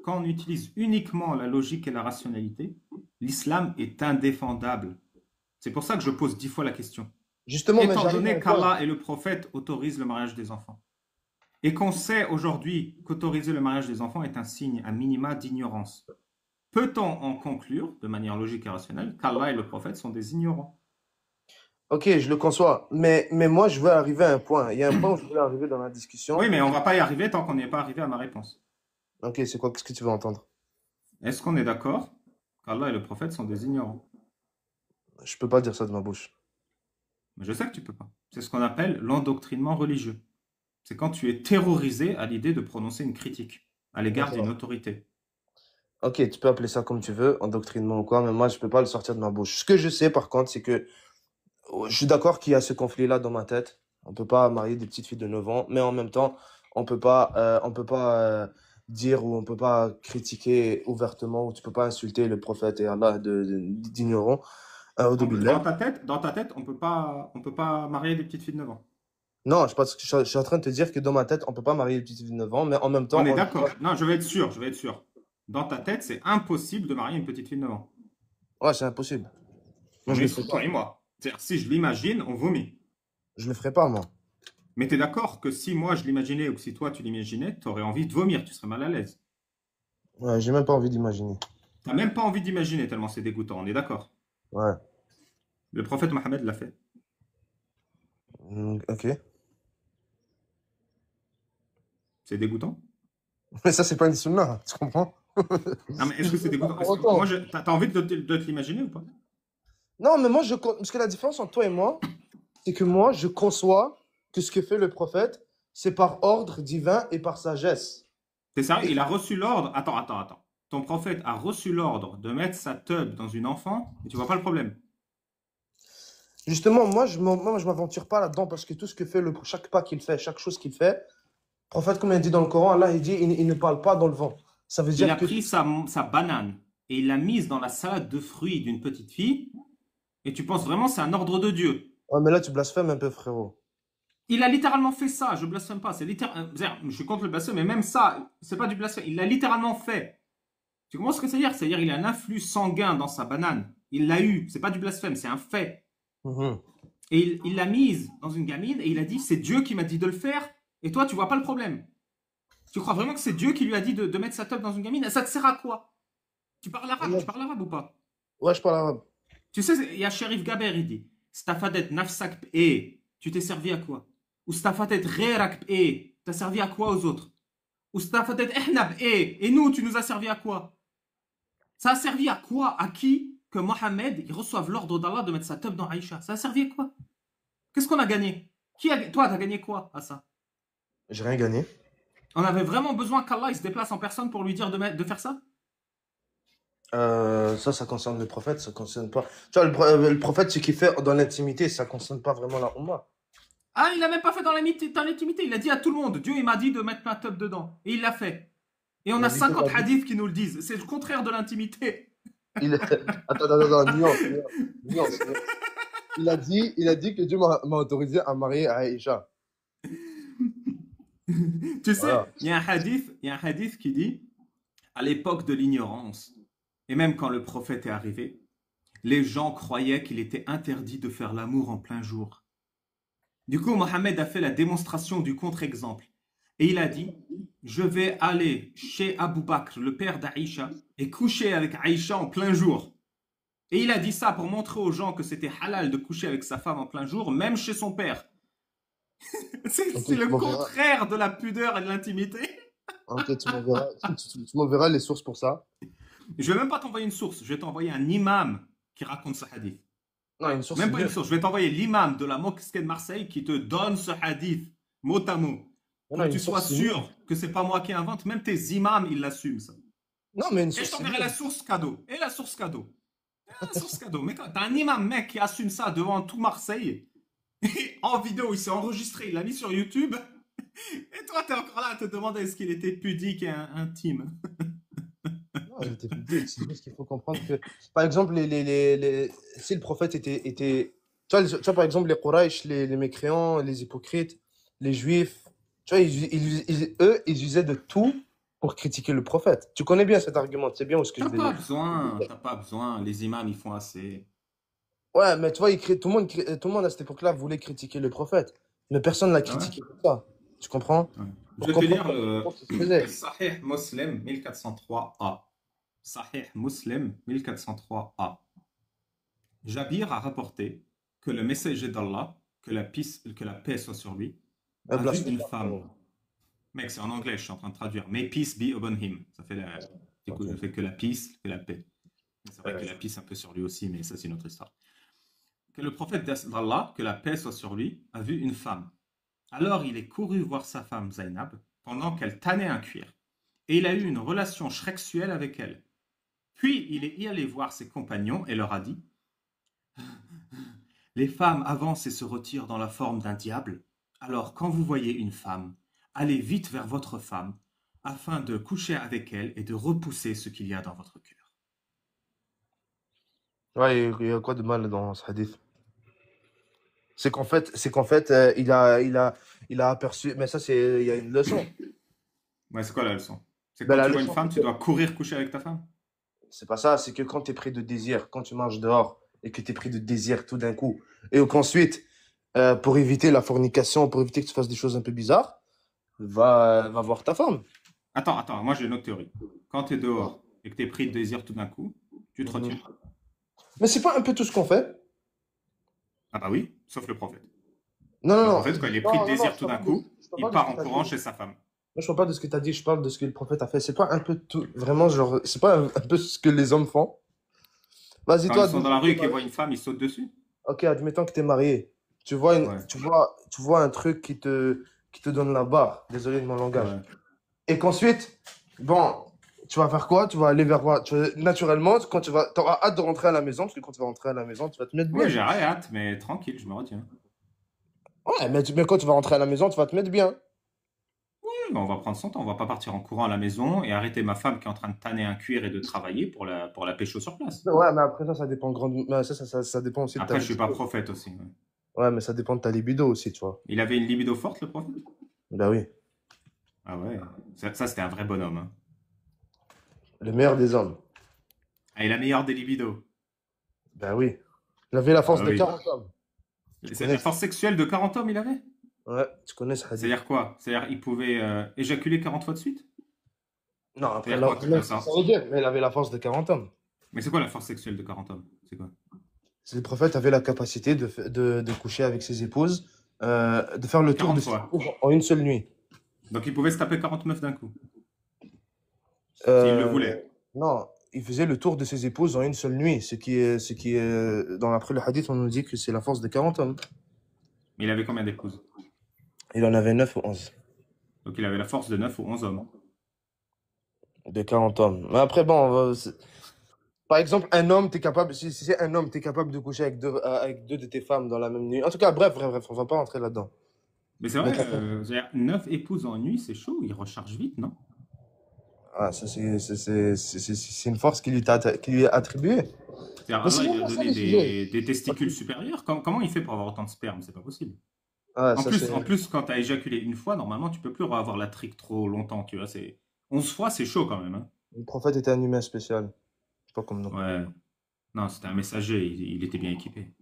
quand on utilise uniquement la logique et la rationalité, l'islam est indéfendable. C'est pour ça que je pose 10 fois la question. Justement, mais Étant j'arrive à donné un point. qu'Allah et le prophète autorisent le mariage des enfants, et qu'on sait aujourd'hui qu'autoriser le mariage des enfants est un signe à minima d'ignorance, peut-on en conclure, de manière logique et rationnelle, qu'Allah et le prophète sont des ignorants? Ok, je le conçois. Mais moi, je veux arriver à un point. Il y a un point où je veux arriver dans la discussion. Oui, mais on ne va pas y arriver tant qu'on n'est pas arrivé à ma réponse. Ok, c'est quoi? Qu'est-ce que tu veux entendre? Est-ce qu'on est d'accord qu'Allah et le prophète sont des ignorants? Je peux pas dire ça de ma bouche. Mais je sais que tu peux pas. C'est ce qu'on appelle l'endoctrinement religieux. C'est quand tu es terrorisé à l'idée de prononcer une critique à l'égard d'une D'accord. autorité. Ok, tu peux appeler ça comme tu veux, endoctrinement ou quoi, mais moi, je peux pas le sortir de ma bouche. Ce que je sais, par contre, c'est que je suis d'accord qu'il y a ce conflit-là dans ma tête. On peut pas marier des petites filles de 9 ans, mais en même temps, on peut pas dire ou on peut pas critiquer ouvertement ou tu peux pas insulter le prophète et Allah d'ignorant au début de l'ère. Dans ta tête, on peut pas marier des petites filles de 9 ans. Non, je suis en train de te dire que dans ma tête, on peut pas marier des petites filles de 9 ans, mais en même temps, On est d'accord. Non, je vais être sûr, je vais être sûr. Dans ta tête, c'est impossible de marier une petite fille de 9 ans. ouais, c'est impossible. Moi, On je est le ferai sous toi pas. et moi. C'est-à-dire, si je l'imagine, on vomit. Je le ferai pas, moi. Mais tu es d'accord que si moi je l'imaginais ou que si toi tu l'imaginais, tu aurais envie de vomir, tu serais mal à l'aise. Ouais, j'ai même pas envie d'imaginer. Tu n'as même pas envie d'imaginer tellement c'est dégoûtant, on est d'accord. Ouais. Le prophète Mohammed l'a fait. Ok. C'est dégoûtant? Mais ça, c'est pas une sunna, tu comprends? Non, mais est-ce Je que le c'est fais pas dégoûtant? pour autant. T'as envie de te l'imaginer ou pas? Non, mais moi, parce que la différence entre toi et moi, c'est que moi, je conçois que ce que fait le prophète, c'est par ordre divin et par sagesse. T'es sérieux? Et Il a reçu l'ordre. Attends. Ton prophète a reçu l'ordre de mettre sa teub dans une enfant et tu vois pas le problème. justement, moi, je m'aventure pas là-dedans parce que tout ce que fait chaque pas qu'il fait, chaque chose qu'il fait, le prophète, comme il dit dans le Coran, Allah, il dit, il ne parle pas dans le vent. Ça veut Il dire a que pris sa banane. et il l'a mise dans la salade de fruits d'une petite fille, et tu penses vraiment que c'est un ordre de Dieu. Ouais, mais là, tu blasphèmes un peu, frérot. Il a littéralement fait ça, je blasphème pas, je suis contre le blasphème, mais même ça, c'est pas du blasphème, il l'a littéralement fait. Tu comprends ce que c'est dire? C'est-à-dire il a un influx sanguin dans sa banane. Il l'a eu, c'est pas du blasphème, c'est un fait. Mhm. Et il l'a mise dans une gamine et il a dit c'est Dieu qui m'a dit de le faire et toi tu vois pas le problème. Tu crois vraiment que c'est Dieu qui lui a dit de mettre sa teub dans une gamine? Ça te sert à quoi? Tu parles arabe ou pas? Ouais, je parle arabe. Tu sais, il y a Sherif Gaber, il dit Stafadet nafsak e, tu t'es servi à quoi? Ou Stafadet gherak e, t'as servi à quoi aux autres? Ou Stafadet ehnab e, et nous, tu nous as servi à quoi? Ça a servi à quoi? À qui que Mohamed il reçoive l'ordre d'Allah de mettre sa teub dans Aïcha? Ça a servi à quoi? Qu'est-ce qu'on a gagné? Toi, t'as gagné quoi à ça? J'ai rien gagné. On avait vraiment besoin qu'Allah il se déplace en personne pour lui dire de faire ça? Ça concerne le prophète, ça concerne pas. Tu vois, le prophète, ce qu'il fait dans l'intimité, ça concerne pas vraiment la Oumma. Ah, il l'a même pas fait dans l'intimité. Il a dit à tout le monde, Dieu il m'a dit de mettre ma teub dedans. Et il l'a fait. Et on Il a a dit quoi, 50 il a dit? hadiths qui nous le disent. C'est le contraire de l'intimité. Il... Attends, nuance. Il a dit que Dieu m'a autorisé à marier Aïcha. Tu sais, Voilà. il y a un hadith qui dit, à l'époque de l'ignorance, et même quand le prophète est arrivé, les gens croyaient qu'il était interdit de faire l'amour en plein jour. Du coup, Mohammed a fait la démonstration du contre-exemple. Et il a dit, je vais aller chez Abu Bakr, le père d'Aïcha, et coucher avec Aïcha en plein jour. Et il a dit ça pour montrer aux gens que c'était halal de coucher avec sa femme en plein jour, même chez son père. Ok, C'est tu le m'enverras. contraire de la pudeur et de l'intimité. Ok, tu m'enverras. Tu m'enverras les sources pour ça. Je vais même pas t'envoyer une source, je vais t'envoyer un imam qui raconte ce hadith. Non, une source, Même c'est pas une mieux. source, je vais t'envoyer l'imam de la mosquée de Marseille qui te donne ce hadith mot à mot Non, pour non, que une tu sois source, c'est mieux. sûr que c'est pas moi qui invente. Même tes imams, ils l'assument ça. Non, mais une Et je source, c'est t'enverrai mieux. la source cadeau. Et la source cadeau. Et la source cadeau. Mais quand t'as un imam mec qui assume ça devant tout Marseille, en vidéo, il s'est enregistré, il l'a mis sur YouTube. Et toi, t'es encore là à te demander est-ce qu'il était pudique et intime. Non, il était public. C'est juste qu'il faut comprendre que, par exemple, si le prophète était... Tu vois, par exemple, les Quraysh, les mécréants, les hypocrites, les juifs, tu vois, eux, ils usaient de tout pour critiquer le prophète. Tu connais bien cet argument, tu sais bien où ce que je vais dire. T'as pas besoin. Les imams, ils font assez. Ouais, mais tu vois, tout le monde à cette époque-là voulait critiquer le prophète. Mais personne ne l'a Ah ouais? critiqué pour ça. Tu comprends? Ouais. Je Pour vais te comprendre lire comment ça se le faisait. Sahih Muslim 1403a. Sahih Muslim 1403a. Jabir a rapporté que le messager d'Allah, que la paix soit sur lui, a vu Blasphème. une femme. Mec, c'est en anglais, je suis en train de traduire. May peace be upon him. Ça fait du coup, je Ok. fais que la peace, que la paix. C'est vrai que Ouais. la peace un peu sur lui aussi, mais ça, c'est une autre histoire. Que le prophète d'Allah, que la paix soit sur lui, a vu une femme. Alors il est couru voir sa femme Zainab pendant qu'elle tannait un cuir. Et il a eu une relation sexuelle avec elle. Puis il est allé voir ses compagnons et leur a dit les femmes avancent et se retirent dans la forme d'un diable. Alors quand vous voyez une femme, allez vite vers votre femme afin de coucher avec elle et de repousser ce qu'il y a dans votre cœur. Ouais, il y a quoi de mal dans ce hadith? C'est qu'en fait, il a aperçu. Mais ça, il y a une leçon. Ouais, c'est quoi la leçon? C'est Ben, quand la tu vois une leçon, femme, c'est tu que dois courir coucher avec ta femme? c'est pas ça. C'est que quand tu es pris de désir, quand tu marches dehors et que tu es pris de désir tout d'un coup, et qu'ensuite, pour éviter la fornication, pour éviter que tu fasses des choses un peu bizarres, va voir ta femme. Attends, moi j'ai une autre théorie. Quand tu es dehors et que tu es pris de désir tout d'un coup, tu te Mhm. retires. Mais c'est pas un peu tout ce qu'on fait? Ah bah oui, sauf le prophète. Non, non, Le non. prophète, quand il est pris de Non, désir tout d'un coup, je parle il pas de ce part que en tu as courant dit. chez sa femme. Moi, je parle pas de ce que tu as dit, je parle de ce que le prophète a fait. C'est pas un peu tout, vraiment, genre, c'est pas un peu ce que les hommes font. Vas-y, Quand toi, ils sont dans admettons la que rue t'es et qu'ils marié. voient une femme, ils sautent dessus. Ok, admettons que tu es marié. Tu vois, Ouais, tu vois un truc qui te donne la barre. Désolé de mon langage. ouais. Et qu'ensuite, bon, tu vas faire quoi? Tu vas aller vers quoi? Naturellement, quand tu auras hâte de rentrer à la maison, parce que quand tu vas rentrer à la maison, tu vas te mettre Oui, bien. j'ai hâte, mais tranquille, je me retiens. Ouais, mais quand tu vas rentrer à la maison, tu vas te mettre bien. on va prendre son temps. On va pas partir en courant à la maison et arrêter ma femme qui est en train de tanner un cuir et de travailler pour la pécho sur place. Ouais, mais après ça dépend ça dépend aussi de ta Après, je suis pas libido. prophète aussi. Ouais. Ouais, mais ça dépend de ta libido aussi, tu vois. Il avait une libido forte, le prophète? Bah oui, Ah ouais. Ça, c'était un vrai bonhomme, hein. le meilleur des hommes. Ah, et la meilleure des libidos. Bah oui. Il avait la Ah force bah de oui. 40 hommes. Tu C'est connais la ça? force sexuelle de 40 hommes, il avait? Ouais, tu connais ce hadith. C'est-à-dire quoi? C'est-à-dire il pouvait éjaculer 40 fois de suite? Non, après, C'est-à-dire là, quoi? là, ça veut dire, mais il avait la force de 40 hommes. Mais c'est quoi la force sexuelle de 40 hommes? C'est quoi? Le prophète avait la capacité de coucher avec ses épouses, de faire le tour de 40 ses fois. épouses en une seule nuit. Donc il pouvait se taper 40 meufs d'un coup, s'il le Euh, voulait. non, il faisait le tour de ses épouses en une seule nuit. Après le hadith, on nous dit que c'est la force de 40 hommes. Mais il avait combien d'épouses? Il en avait 9 ou 11 Donc il avait la force de 9 ou 11 hommes. de 40 hommes. Mais après, bon, par exemple, un homme, t'es capable, si c'est un homme, t'es capable de coucher avec deux de tes femmes dans la même nuit. En tout cas, bref, on va pas rentrer là-dedans. Mais c'est Mais vrai, 9 épouses en nuit, c'est chaud, il recharge vite, non? ah, ça, c'est une force qui lui est attribuée. C'est-à-dire Mais c'est Allah, il même lui a pas ça donné le sujet. des testicules supérieurs. Comment il fait pour avoir autant de sperme? C'est pas possible. Ah, En ça, plus, c'est. en plus, quand tu as éjaculé une fois, normalement, tu peux plus avoir la trique trop longtemps, tu vois. 11 fois, c'est chaud quand même, hein. Le prophète était un humain spécial. Pas comme nous. Ouais. Non, c'était un messager, il était bien équipé.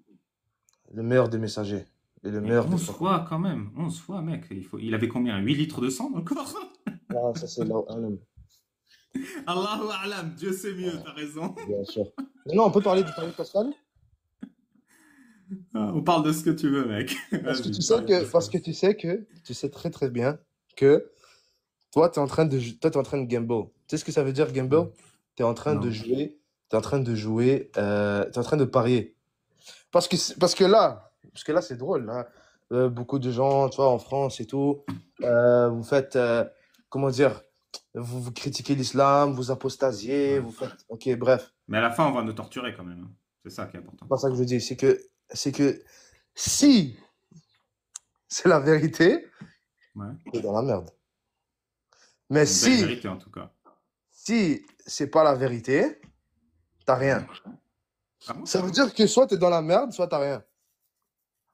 Le meilleur des messagers. Et le Mais meilleur des 11 prophètes. fois quand même, 11 fois, mec. Il avait combien? 8 litres de sang dans le corps? Ah, ça, c'est là un homme. Allahu A'lam, Dieu sait mieux, t'as raison. Bien sûr. Maintenant, on peut parler du pari Pascal? Ah, on parle de ce que tu veux, mec. Vas-y, parle de Parce ça. que tu sais très très bien que toi, t'es en train de gamble. Tu sais ce que ça veut dire gamble? T'es en train de Non. jouer, t'es en train de parier. Parce que là, c'est drôle, là. Beaucoup de gens, tu vois, en France et tout, vous faites, comment dire, vous critiquez l'islam, vous apostasiez, Ouais. vous faites, ok, bref. Mais à la fin, on va nous torturer quand même, hein. C'est ça qui est important. C'est pas ça que je dis, c'est que si c'est la vérité, Ouais. t'es dans la merde. Mais C'est une belle vérité en tout cas. si c'est pas la vérité, t'as rien. Ah bon? Ça veut dire que soit t'es dans la merde, soit t'as rien.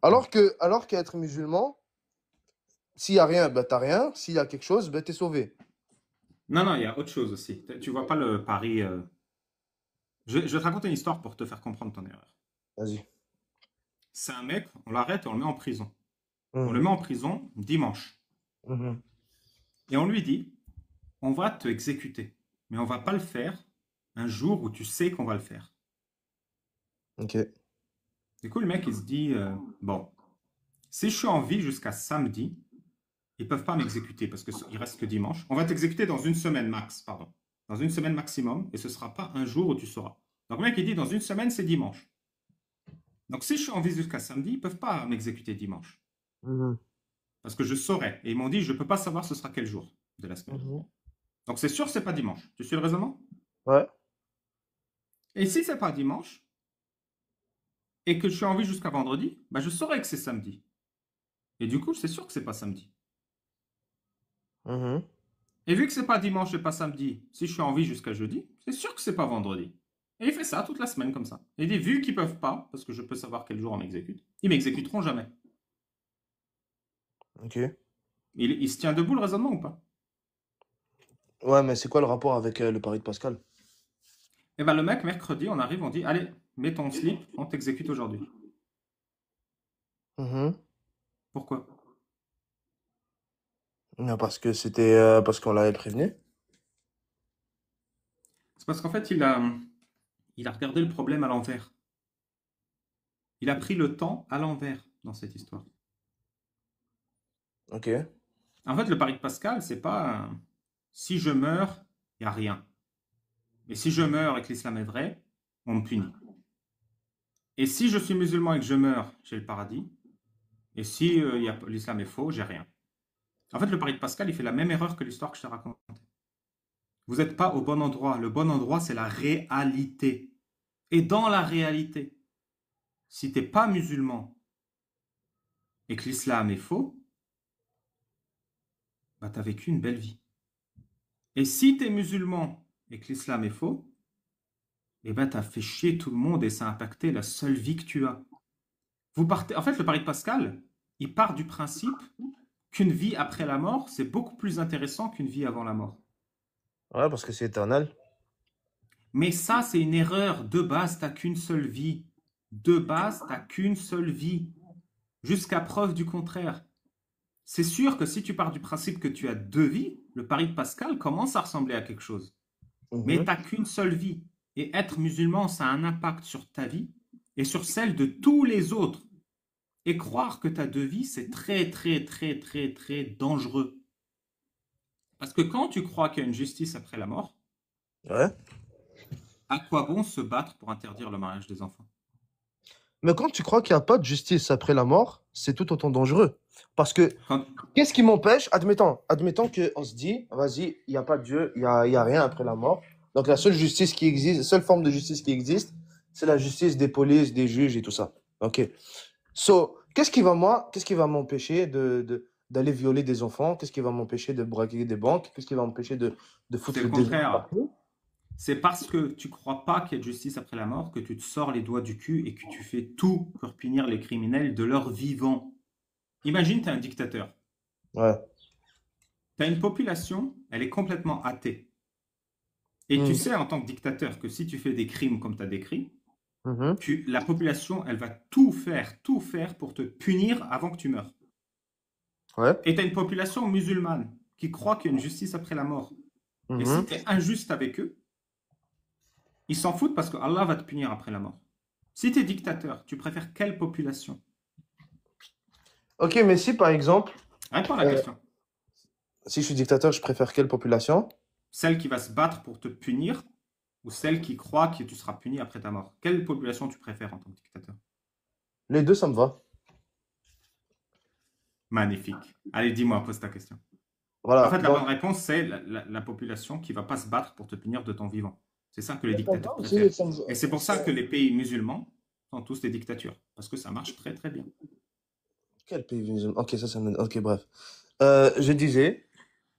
Alors qu'être musulman, s'il y a rien, ben t'as rien. S'il y a quelque chose, ben t'es sauvé. Non, non, il y a autre chose aussi. Tu vois pas le pari. Je vais te raconter une histoire pour te faire comprendre ton erreur. Vas-y. C'est un mec, on l'arrête et on le met en prison. On le Mhm. met en prison dimanche. Mhm. Et on lui dit, on va te exécuter. Mais on va pas le faire un jour où tu sais qu'on va le faire. Ok. Du coup, le mec, il se dit, bon, si je suis en vie jusqu'à samedi, ils peuvent pas m'exécuter parce qu'il reste que dimanche. On va t'exécuter dans une semaine max, pardon. Dans une semaine maximum, et ce sera pas un jour où tu sauras. Donc le mec, il dit, dans une semaine, c'est dimanche. Donc si je suis en vie jusqu'à samedi, ils peuvent pas m'exécuter dimanche. Mhm. Parce que je saurai. Et ils m'ont dit, je peux pas savoir ce sera quel jour de la semaine. Mhm. Donc c'est sûr, c'est pas dimanche. Tu suis le raisonnement? Ouais. Et si c'est pas dimanche, et que je suis en vie jusqu'à vendredi, bah je saurai que c'est samedi. Et du coup, c'est sûr que c'est pas samedi. Mhm. Et vu que c'est pas dimanche et pas samedi, si je suis en vie jusqu'à jeudi, c'est sûr que c'est pas vendredi. Et il fait ça toute la semaine comme ça. Et il dit, vu qu'ils peuvent pas, parce que je peux savoir quel jour on m'exécute, ils m'exécuteront jamais. Ok. Il se tient debout le raisonnement ou pas? Ouais, mais c'est quoi le rapport avec le pari de Pascal? Et ben le mec, mercredi, on arrive, on dit, allez, mets ton slip, on t'exécute aujourd'hui. Mhm. Pourquoi? Non, parce qu'on l'avait prévenu. C'est parce qu'en fait, il a regardé le problème à l'envers. Il a pris le temps à l'envers dans cette histoire. Ok. En fait, le pari de Pascal, c'est pas si je meurs, il n'y a rien. Mais si je meurs et que l'islam est vrai, on me punit. Et si je suis musulman et que je meurs, j'ai le paradis. Et si l'islam est faux, j'ai rien. En fait, le pari de Pascal, il fait la même erreur que l'histoire que je t'ai racontée. Vous n'êtes pas au bon endroit. Le bon endroit, c'est la réalité. Et dans la réalité, si tu n'es pas musulman et que l'islam est faux, bah, tu as vécu une belle vie. Et si tu es musulman et que l'islam est faux, eh ben, tu as fait chier tout le monde et ça a impacté la seule vie que tu as. Vous partez... En fait, le pari de Pascal, il part du principe qu'une vie après la mort, c'est beaucoup plus intéressant qu'une vie avant la mort. Ouais, parce que c'est éternel. Mais ça, c'est une erreur. De base, t'as qu'une seule vie. De base, t'as qu'une seule vie. Jusqu'à preuve du contraire. C'est sûr que si tu pars du principe que tu as deux vies, le pari de Pascal commence à ressembler à quelque chose. Mais Mhm. t'as qu'une seule vie. Et être musulman, ça a un impact sur ta vie et sur celle de tous les autres. Et croire que tu as deux vies, c'est très, très, très, très, très dangereux. Parce que quand tu crois qu'il y a une justice après la mort, Ouais. à quoi bon se battre pour interdire le mariage des enfants? Mais quand tu crois qu'il n'y a pas de justice après la mort, c'est tout autant dangereux. Parce que Quand... qu'est-ce qui m'empêche? Admettons qu'on se dit, vas-y, il n'y a pas de Dieu, il y a rien après la mort. Donc la seule justice qui existe, la seule forme de justice qui existe, c'est la justice des polices, des juges et tout ça. Ok. So, qu'est-ce qui va m'empêcher d'aller violer des enfants? Qu'est-ce qui va m'empêcher de braquer des banques? Qu'est-ce qui va m'empêcher de C'est foutre le des gens contraire. partout? C'est parce que tu crois pas qu'il y a de justice après la mort que tu te sors les doigts du cul et que tu fais tout pour punir les criminels de leur vivant. Imagine, tu es un dictateur. Ouais. Tu as une population, elle est complètement athée. Et tu Hmm. sais, en tant que dictateur, que si tu fais des crimes comme tu as décrit, Mhm. la population, elle va tout faire pour te punir avant que tu meurs. Ouais. Et tu as une population musulmane qui croit qu'il y a une justice après la mort. Et si Mhm. tu es injuste avec eux, ils s'en foutent parce que Allah va te punir après la mort. Si tu es dictateur, tu préfères quelle population? Ok, mais si par exemple, Réponds à la euh, question. si je suis dictateur, je préfère quelle population? Celle qui va se battre pour te punir ou celle qui croit que tu seras puni après ta mort? Quelle population tu préfères en tant que dictateur? Les deux, ça me va. Magnifique. Allez, dis-moi, pose ta question. En Voilà. fait, la bonne Donc, réponse, c'est la population qui va pas se battre pour te punir de ton vivant. C'est ça que les ça me dictateurs va aussi, préfèrent. ça me va. Et c'est pour ça que les pays musulmans sont tous des dictatures. Parce que ça marche très très bien. Quel pays musulman? Ok, ça me... Ok, bref. Je disais.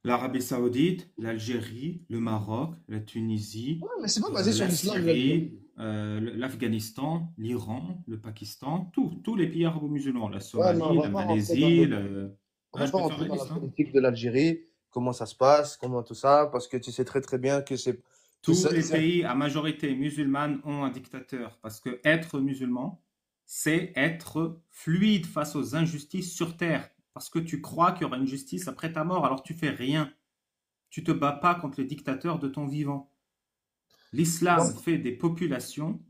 L'Arabie Saoudite, l'Algérie, le Maroc, la Tunisie, Ouais, mais c'est pas basé sur la l'islam, l'Algérie. Syrie, l'Afghanistan, l'Iran, le Pakistan, tous les pays arabo-musulmans, la Ouais, mais on Somalie, va la pas rentrer dans Malaisie, le... On va je pas peux te faire rentrer la dans la liste, hein. politique de l'Algérie, comment ça se passe, comment tout ça, parce que tu sais très très bien que c'est... que Tous ça- les c'est- pays à majorité musulmane ont un dictateur parce que être musulman, c'est être fluide face aux injustices sur terre. Parce que tu crois qu'il y aura une justice après ta mort, alors tu fais rien. Tu te bats pas contre les dictateurs de ton vivant. L'islam Donc, fait des populations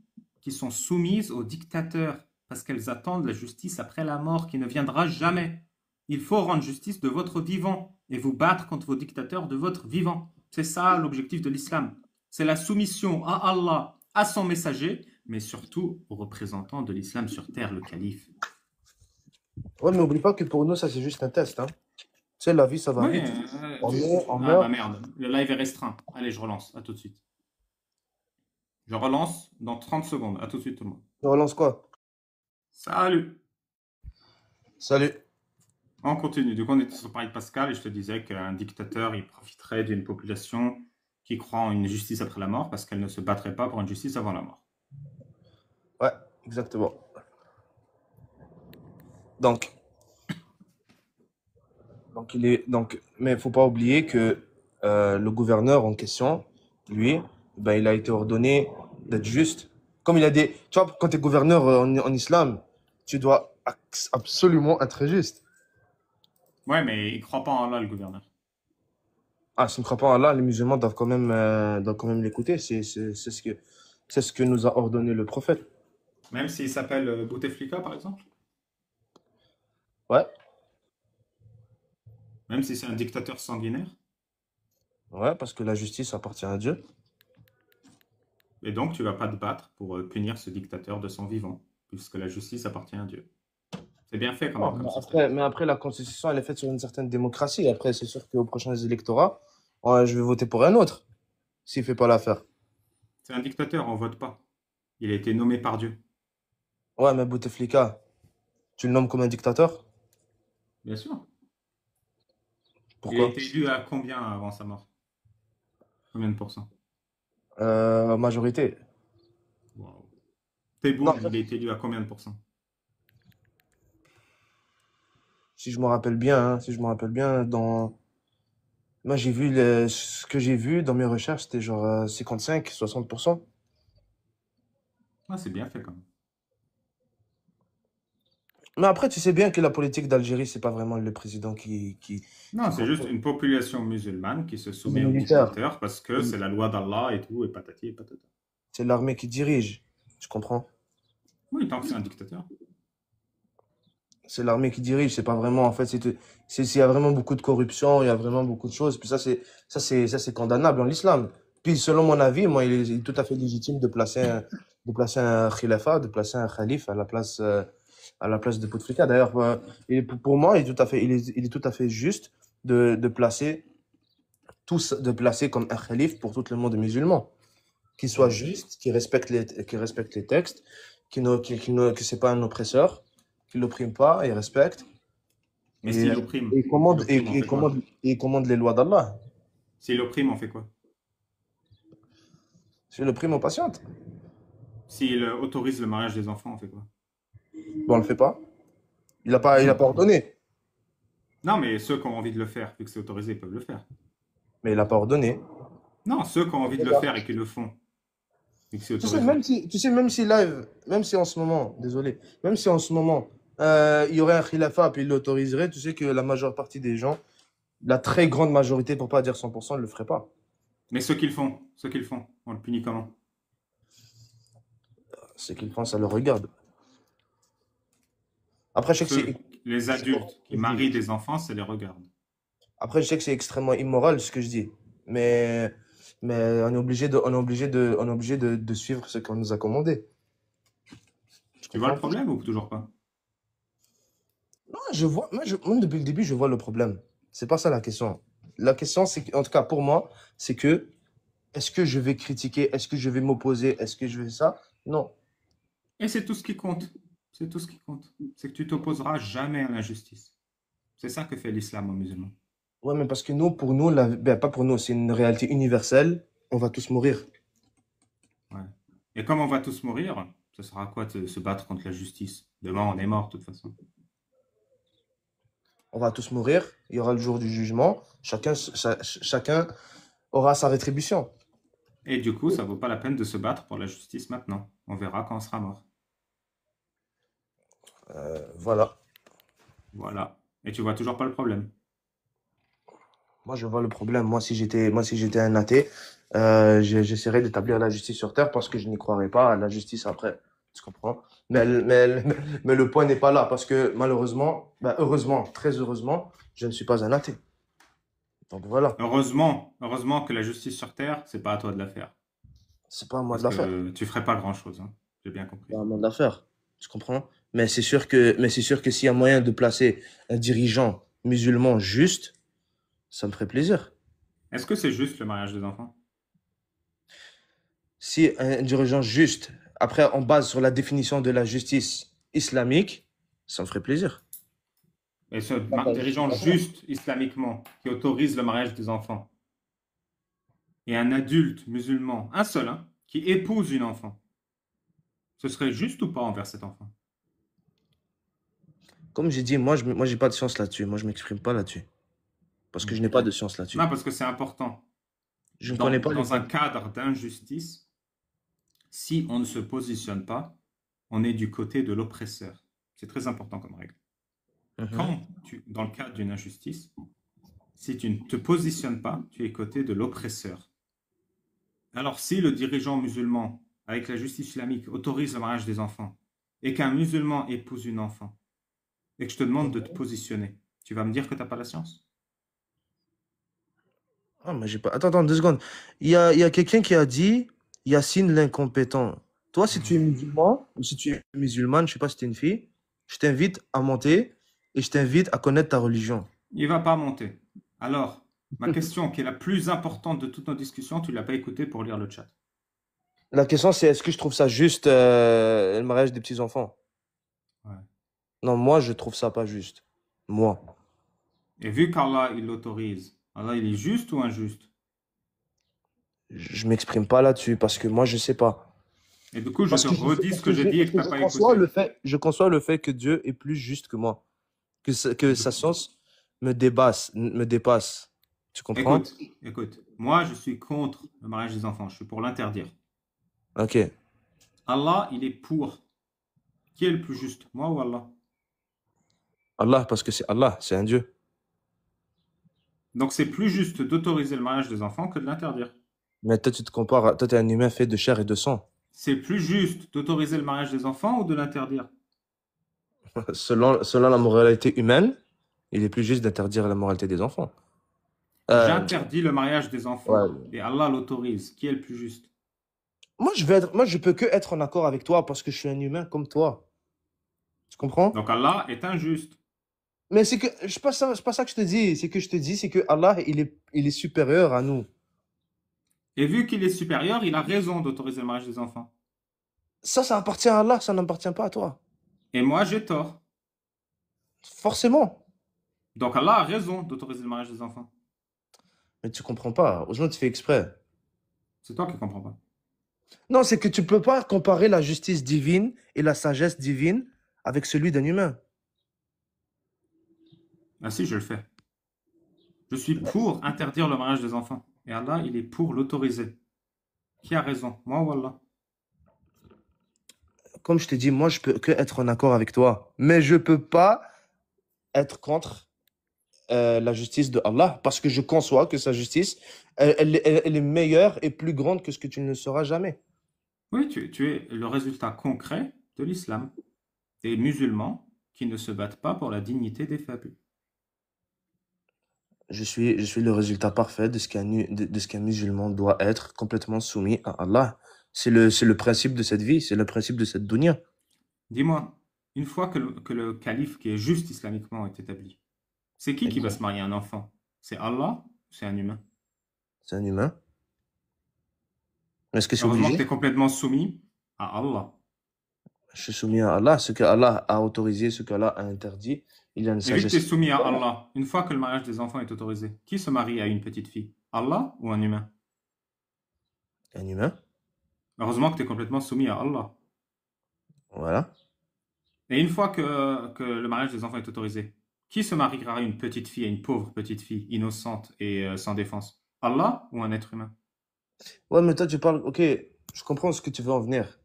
qui sont soumises aux dictateurs parce qu'elles attendent la justice après la mort qui ne viendra jamais. Il faut rendre justice de votre vivant et vous battre contre vos dictateurs de votre vivant. C'est ça l'objectif de l'islam. C'est la soumission à Allah, à son messager, mais surtout aux représentants de l'islam sur terre, le calife. ouais, mais n'oublie pas que pour nous, ça c'est juste un test, hein. Tu sais, la vie, ça va Ouais, vite. On est, on ah bah meurt. merde, le live est restreint. Allez, je relance, à tout de suite. Je relance dans 30 secondes, à tout de suite tout le monde. On relance quoi? Salut! Salut. On continue. Du coup, on était sur Paris de Pascal et je te disais qu'un dictateur, il profiterait d'une population qui croit en une justice après la mort parce qu'elle ne se battrait pas pour une justice avant la mort. Ouais, exactement. Donc, mais faut pas oublier que le gouverneur en question, lui, ben, il a été ordonné d'être juste. Comme il a des, tu vois, quand tu es gouverneur en islam, tu dois absolument être juste. Ouais, mais il ne croit pas en Allah, le gouverneur. Ah, si on ne croit pas en Allah, les musulmans doivent quand même l'écouter. C'est ce que nous a ordonné le prophète. Même s'il s'appelle Bouteflika, par exemple. Ouais, Même si c'est un dictateur sanguinaire. ouais, parce que la justice appartient à Dieu. Et donc, tu ne vas pas te battre pour punir ce dictateur de son vivant, puisque la justice appartient à Dieu. C'est bien fait quand Non, même comme système. mais après, la constitution, elle est faite sur une certaine démocratie. Après, c'est sûr qu'aux prochains électorats, je vais voter pour un autre, s'il fait pas l'affaire. C'est un dictateur, on ne vote pas. Il a été nommé par Dieu. Ouais, mais Bouteflika, tu le nommes comme un dictateur? Bien sûr. Il a Pourquoi? été élu à combien avant sa mort? Combien de pourcents? Majorité. Wow. Non, Tebboune, il a été élu à combien de pourcents? si je me rappelle bien, hein, si je me rappelle bien, moi j'ai vu ce que j'ai vu dans mes recherches, c'était genre 55, 60%. Ah, c'est bien fait quand même. Mais après, tu sais bien que la politique d'Algérie, c'est pas vraiment le président Non, qui c'est juste contrôle. une population musulmane qui se C'est les soumet au militaires. dictateur parce que c'est la loi d'Allah et tout, et patati et patata. C'est l'armée qui dirige. Tu comprends? Oui, tant que c'est un dictateur. C'est l'armée qui dirige. C'est pas vraiment, en fait, il y a vraiment beaucoup de corruption, il y a vraiment beaucoup de choses. Puis ça, c'est condamnable en l'islam. Puis, selon mon avis, moi, il est tout à fait légitime de placer un khilafa, de placer un calife à la place de Bouteflika. D'ailleurs, pour moi, il est tout à fait juste de placer de placer comme un calife pour tout le monde musulman, qui soit Ouais. juste, qui respecte les textes, que c'est pas un oppresseur, qui l'opprime pas, il respecte Mais et, s'il opprime, s'il opprime, on fait quoi? il commande les lois d'Allah. S'il opprime, on fait quoi? Si l'opprime, on patiente. S'il autorise le mariage des enfants, on fait quoi? Bon, on le fait pas. Il a Non. pas ordonné, Non, mais ceux qui ont envie de le faire, vu que c'est autorisé, ils peuvent le faire. mais il a pas ordonné. Non, ceux qui ont envie de le faire et qui le font, vu que c'est autorisé. Tu sais, même si en ce moment, désolé, même si en ce moment, il y aurait un khilafa puis il l'autoriserait, tu sais que la majeure partie des gens, la très grande majorité, pour pas dire 100%, ne le ferait pas. Mais ceux qui le font, on le punit comment? C'est qu'ils pensent, ça le regarde. Après, je sais que Ceux, les c'est immoral, adultes ce qui que je dis. marient des enfants, ça les regarde. Après, je sais que c'est extrêmement immoral ce que je dis. Mais, mais on est obligé de suivre ce qu'on nous a commandé. Tu Tu vois le comprends? problème ou toujours pas? Non, moi, depuis le début, je vois le problème. C'est pas ça la question. La question, en tout cas pour moi, c'est que est-ce que je vais critiquer, est-ce que je vais m'opposer, est-ce que je vais ça? Non. Et c'est tout ce qui compte. C'est tout ce qui compte. C'est que tu t'opposeras jamais à l'injustice. C'est ça que fait l'islam aux musulmans. Ouais, mais parce que nous, pour nous, ben, pas pour nous, c'est une réalité universelle. On va tous mourir. Ouais. Et comme on va tous mourir, ce sera à quoi de se battre contre la justice? Demain, on est mort de toute façon. On va tous mourir. Il y aura le jour du jugement. Chacun aura sa rétribution. Et du coup, ça vaut pas la peine de se battre pour la justice maintenant. On verra quand on sera mort. Voilà. Voilà. Et tu vois toujours pas le problème. Moi, je vois le problème. Moi, si j'étais un athée, j'essaierais d'établir la justice sur Terre parce que je n'y croirais pas à la justice après. Tu comprends? Mais le point n'est pas là parce que malheureusement, ben, heureusement, très heureusement, je ne suis pas un athée. Donc voilà. Heureusement que la justice sur Terre, c'est pas à toi de la faire. C'est pas à moi de Parce la faire. que tu ferais pas grand-chose, hein. J'ai bien C'est compris. pas à moi de la faire. Tu comprends? Mais c'est sûr que s'il y a moyen de placer un dirigeant musulman juste, ça me ferait plaisir. Est-ce que c'est juste le mariage des enfants? Si un dirigeant juste, après on base sur la définition de la justice islamique, ça me ferait plaisir. Et ce dirigeant juste islamiquement qui autorise le mariage des enfants et un adulte musulman, un seul, hein, qui épouse une enfant, ce serait juste ou pas envers cet enfant? Comme j'ai dit, moi j'ai pas de science là-dessus. Moi je m'exprime pas là-dessus. Parce que je n'ai pas Ok. de science là-dessus. Non, parce que c'est important. Je ne connais pas les Dans un faits. cadre d'injustice, si on ne se positionne pas, on est du côté de l'oppresseur. C'est très important comme règle. Mhm. Dans le cadre d'une injustice, si tu ne te positionnes pas, tu es côté de l'oppresseur. Alors, si le dirigeant musulman, avec la justice islamique, autorise le mariage des enfants, et qu'un musulman épouse une enfant, et que je te demande de te positionner, tu vas me dire que tu n'as pas la science? Ah, mais j'ai pas. Attends, 2 secondes. Il y a quelqu'un qui a dit Yacine l'incompétent. Toi, si tu es musulman, ou si tu es musulmane, je sais pas si tu es une fille, je t'invite à monter et je t'invite à connaître ta religion. Il ne va pas monter. Alors, ma question qui est la plus importante de toute nos discussions, tu ne l'as pas écoutée pour lire le chat. La question, c'est est-ce que je trouve ça juste le mariage des petits-enfants? Ouais. Non, moi, je trouve ça pas juste. Moi. Et vu qu'Allah, il l'autorise, Allah, il est juste ou injuste? Je m'exprime pas là-dessus parce que moi, je sais pas. Et du coup, je te redis ce que j'ai dit et Parce que que tu n'as pas écouté. je conçois le fait que Dieu est plus juste que moi, que Et du sa coup, science me dépasse. Tu comprends? écoute, écoute. Moi, je suis contre le mariage des enfants. Je suis pour l'interdire. Ok. Allah, il est pour. Qui est le plus juste? Moi ou Allah? Allah, parce que c'est Allah, c'est un Dieu. Donc, c'est plus juste d'autoriser le mariage des enfants que de l'interdire. Mais toi, tu te compares, toi, t'es un humain fait de chair et de sang. C'est plus juste d'autoriser le mariage des enfants ou de l'interdire? Selon la moralité humaine, il est plus juste d'interdire la moralité des enfants. Euh, J'interdis le mariage des enfants ouais. et Allah l'autorise. Qui est le plus juste? Moi, je peux que être en accord avec toi parce que je suis un humain comme toi. Tu comprends? Donc, Allah est injuste. Mais c'est pas ça que je te dis. C'est que je te dis, c'est que Allah, il est supérieur à nous. Et vu qu'il est supérieur, il a raison d'autoriser le mariage des enfants. Ça appartient à Allah, ça n'appartient pas à toi. Et moi, j'ai tort. Forcément. Donc, Allah a raison d'autoriser le mariage des enfants. Mais tu comprends pas. Aujourd'hui, tu fais exprès. C'est toi qui comprends pas. Non, c'est que tu peux pas comparer la justice divine et la sagesse divine avec celui d'un humain. Ah si, je le fais. Je suis pour interdire le mariage des enfants. Et Allah, il est pour l'autoriser. Qui a raison? Moi ou Allah? Comme je t'ai dit, moi, je peux que être en accord avec toi. Mais je peux pas être contre la justice de Allah parce que je conçois que sa justice, elle est meilleure et plus grande que ce que tu ne le sauras jamais. Oui, tu es le résultat concret de l'islam. Des musulmans qui ne se battent pas pour la dignité des faibles. Je suis le résultat parfait de ce qu'un musulman doit être complètement soumis à Allah. C'est le principe de cette vie, c'est le principe de cette dunya. Dis-moi, une fois que le calife qui est juste islamiquement est établi, c'est qui va se marier à un enfant? C'est Allah ou c'est un humain? C'est un humain. Est-ce que c'est Heureusement que tu obligé? es complètement soumis à Allah. Je suis soumis à Allah. Ce que Allah a autorisé, ce qu'Allah a interdit, il y a une Et vu que tu es sagesse. soumis à Allah, une fois que le mariage des enfants est autorisé, qui se marie à une petite fille? Allah ou un humain? Un humain. Heureusement que tu es complètement soumis à Allah. Voilà. Et une fois que le mariage des enfants est autorisé, qui se mariera à une petite fille, à une pauvre petite fille, innocente et sans défense? Allah ou un être humain? Ouais, mais toi, tu parles. Ok, je comprends ce que tu veux en venir.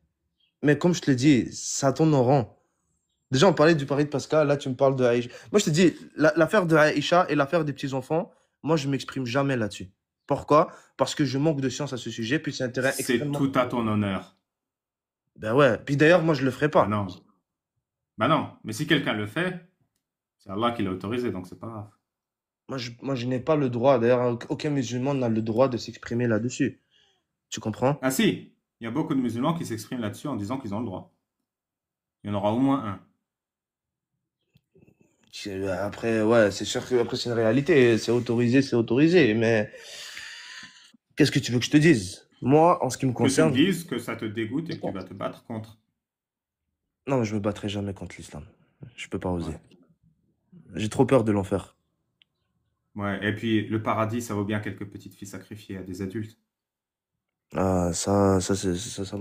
Mais comme je te l'ai dit, ça tourne en rond. Déjà, on parlait du pari de Pascal. Là, tu me parles de Aïcha. Moi, je te dis, l'affaire de Aïcha et l'affaire des petits-enfants, moi, je m'exprime jamais là-dessus. Pourquoi? Parce que je manque de science à ce sujet, puis c'est un terrain C'est extrêmement. tout à ton honneur. Ben ouais. Puis d'ailleurs, moi, je le ferai Bah pas. non. Bah non. Mais si quelqu'un le fait, c'est Allah qui l'a autorisé, donc c'est pas grave. Moi, je n'ai pas le droit. D'ailleurs, aucun musulman n'a le droit de s'exprimer là-dessus. Tu comprends? Ah si, il y a beaucoup de musulmans qui s'expriment là-dessus en disant qu'ils ont le droit. Il y en aura au moins un. Après, ouais, c'est sûr que après, c'est une réalité. C'est autorisé. Mais qu'est-ce que tu veux que je te dise? Moi, en ce qui me Que tu me concerne, dises que ça te dégoûte et que tu vas te battre contre. non, je me battrai jamais contre l'islam. Je peux pas oser. Ouais. J'ai trop peur de l'enfer. Ouais. Et puis le paradis, ça vaut bien quelques petites filles sacrifiées à des adultes. Ah, moi,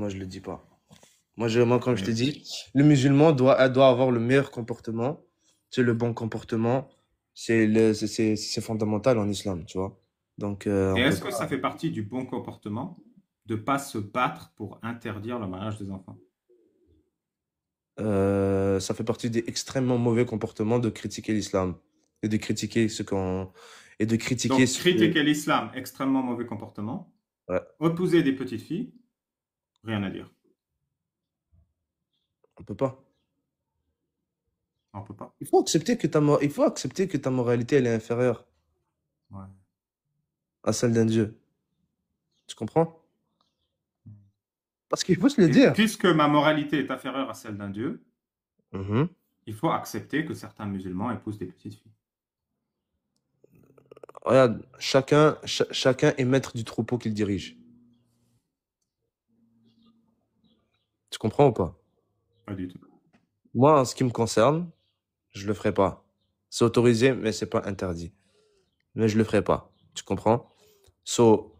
je le dis pas. Moi, comme je t'ai Et, dit, le musulman doit avoir le meilleur comportement. C'est le bon comportement. C'est fondamental en islam, tu vois. Donc, et on peut est-ce que pas. ça fait partie du bon comportement de pas se battre pour interdire le mariage des enfants? Ça fait partie des extrêmement mauvais comportements de critiquer l'islam et de critiquer et de critiquer Donc ce que. critiquer l'islam, extrêmement mauvais comportement. Ouais, Opposer des petites filles, rien à dire. on peut pas. On peut pas. Il faut accepter que ta moralité elle est inférieure Ouais. à celle d'un Dieu. Tu comprends? Parce qu'il faut se le Et dire. puisque ma moralité est inférieure à celle d'un Dieu, Mhm. il faut accepter que certains musulmans épousent des petites filles. Regarde, chacun est maître du troupeau qu'il dirige. Tu comprends ou pas? Pas du tout. Moi, en ce qui me concerne, je le ferai pas. C'est autorisé, mais c'est pas interdit. Mais je le ferai pas. Tu comprends? So,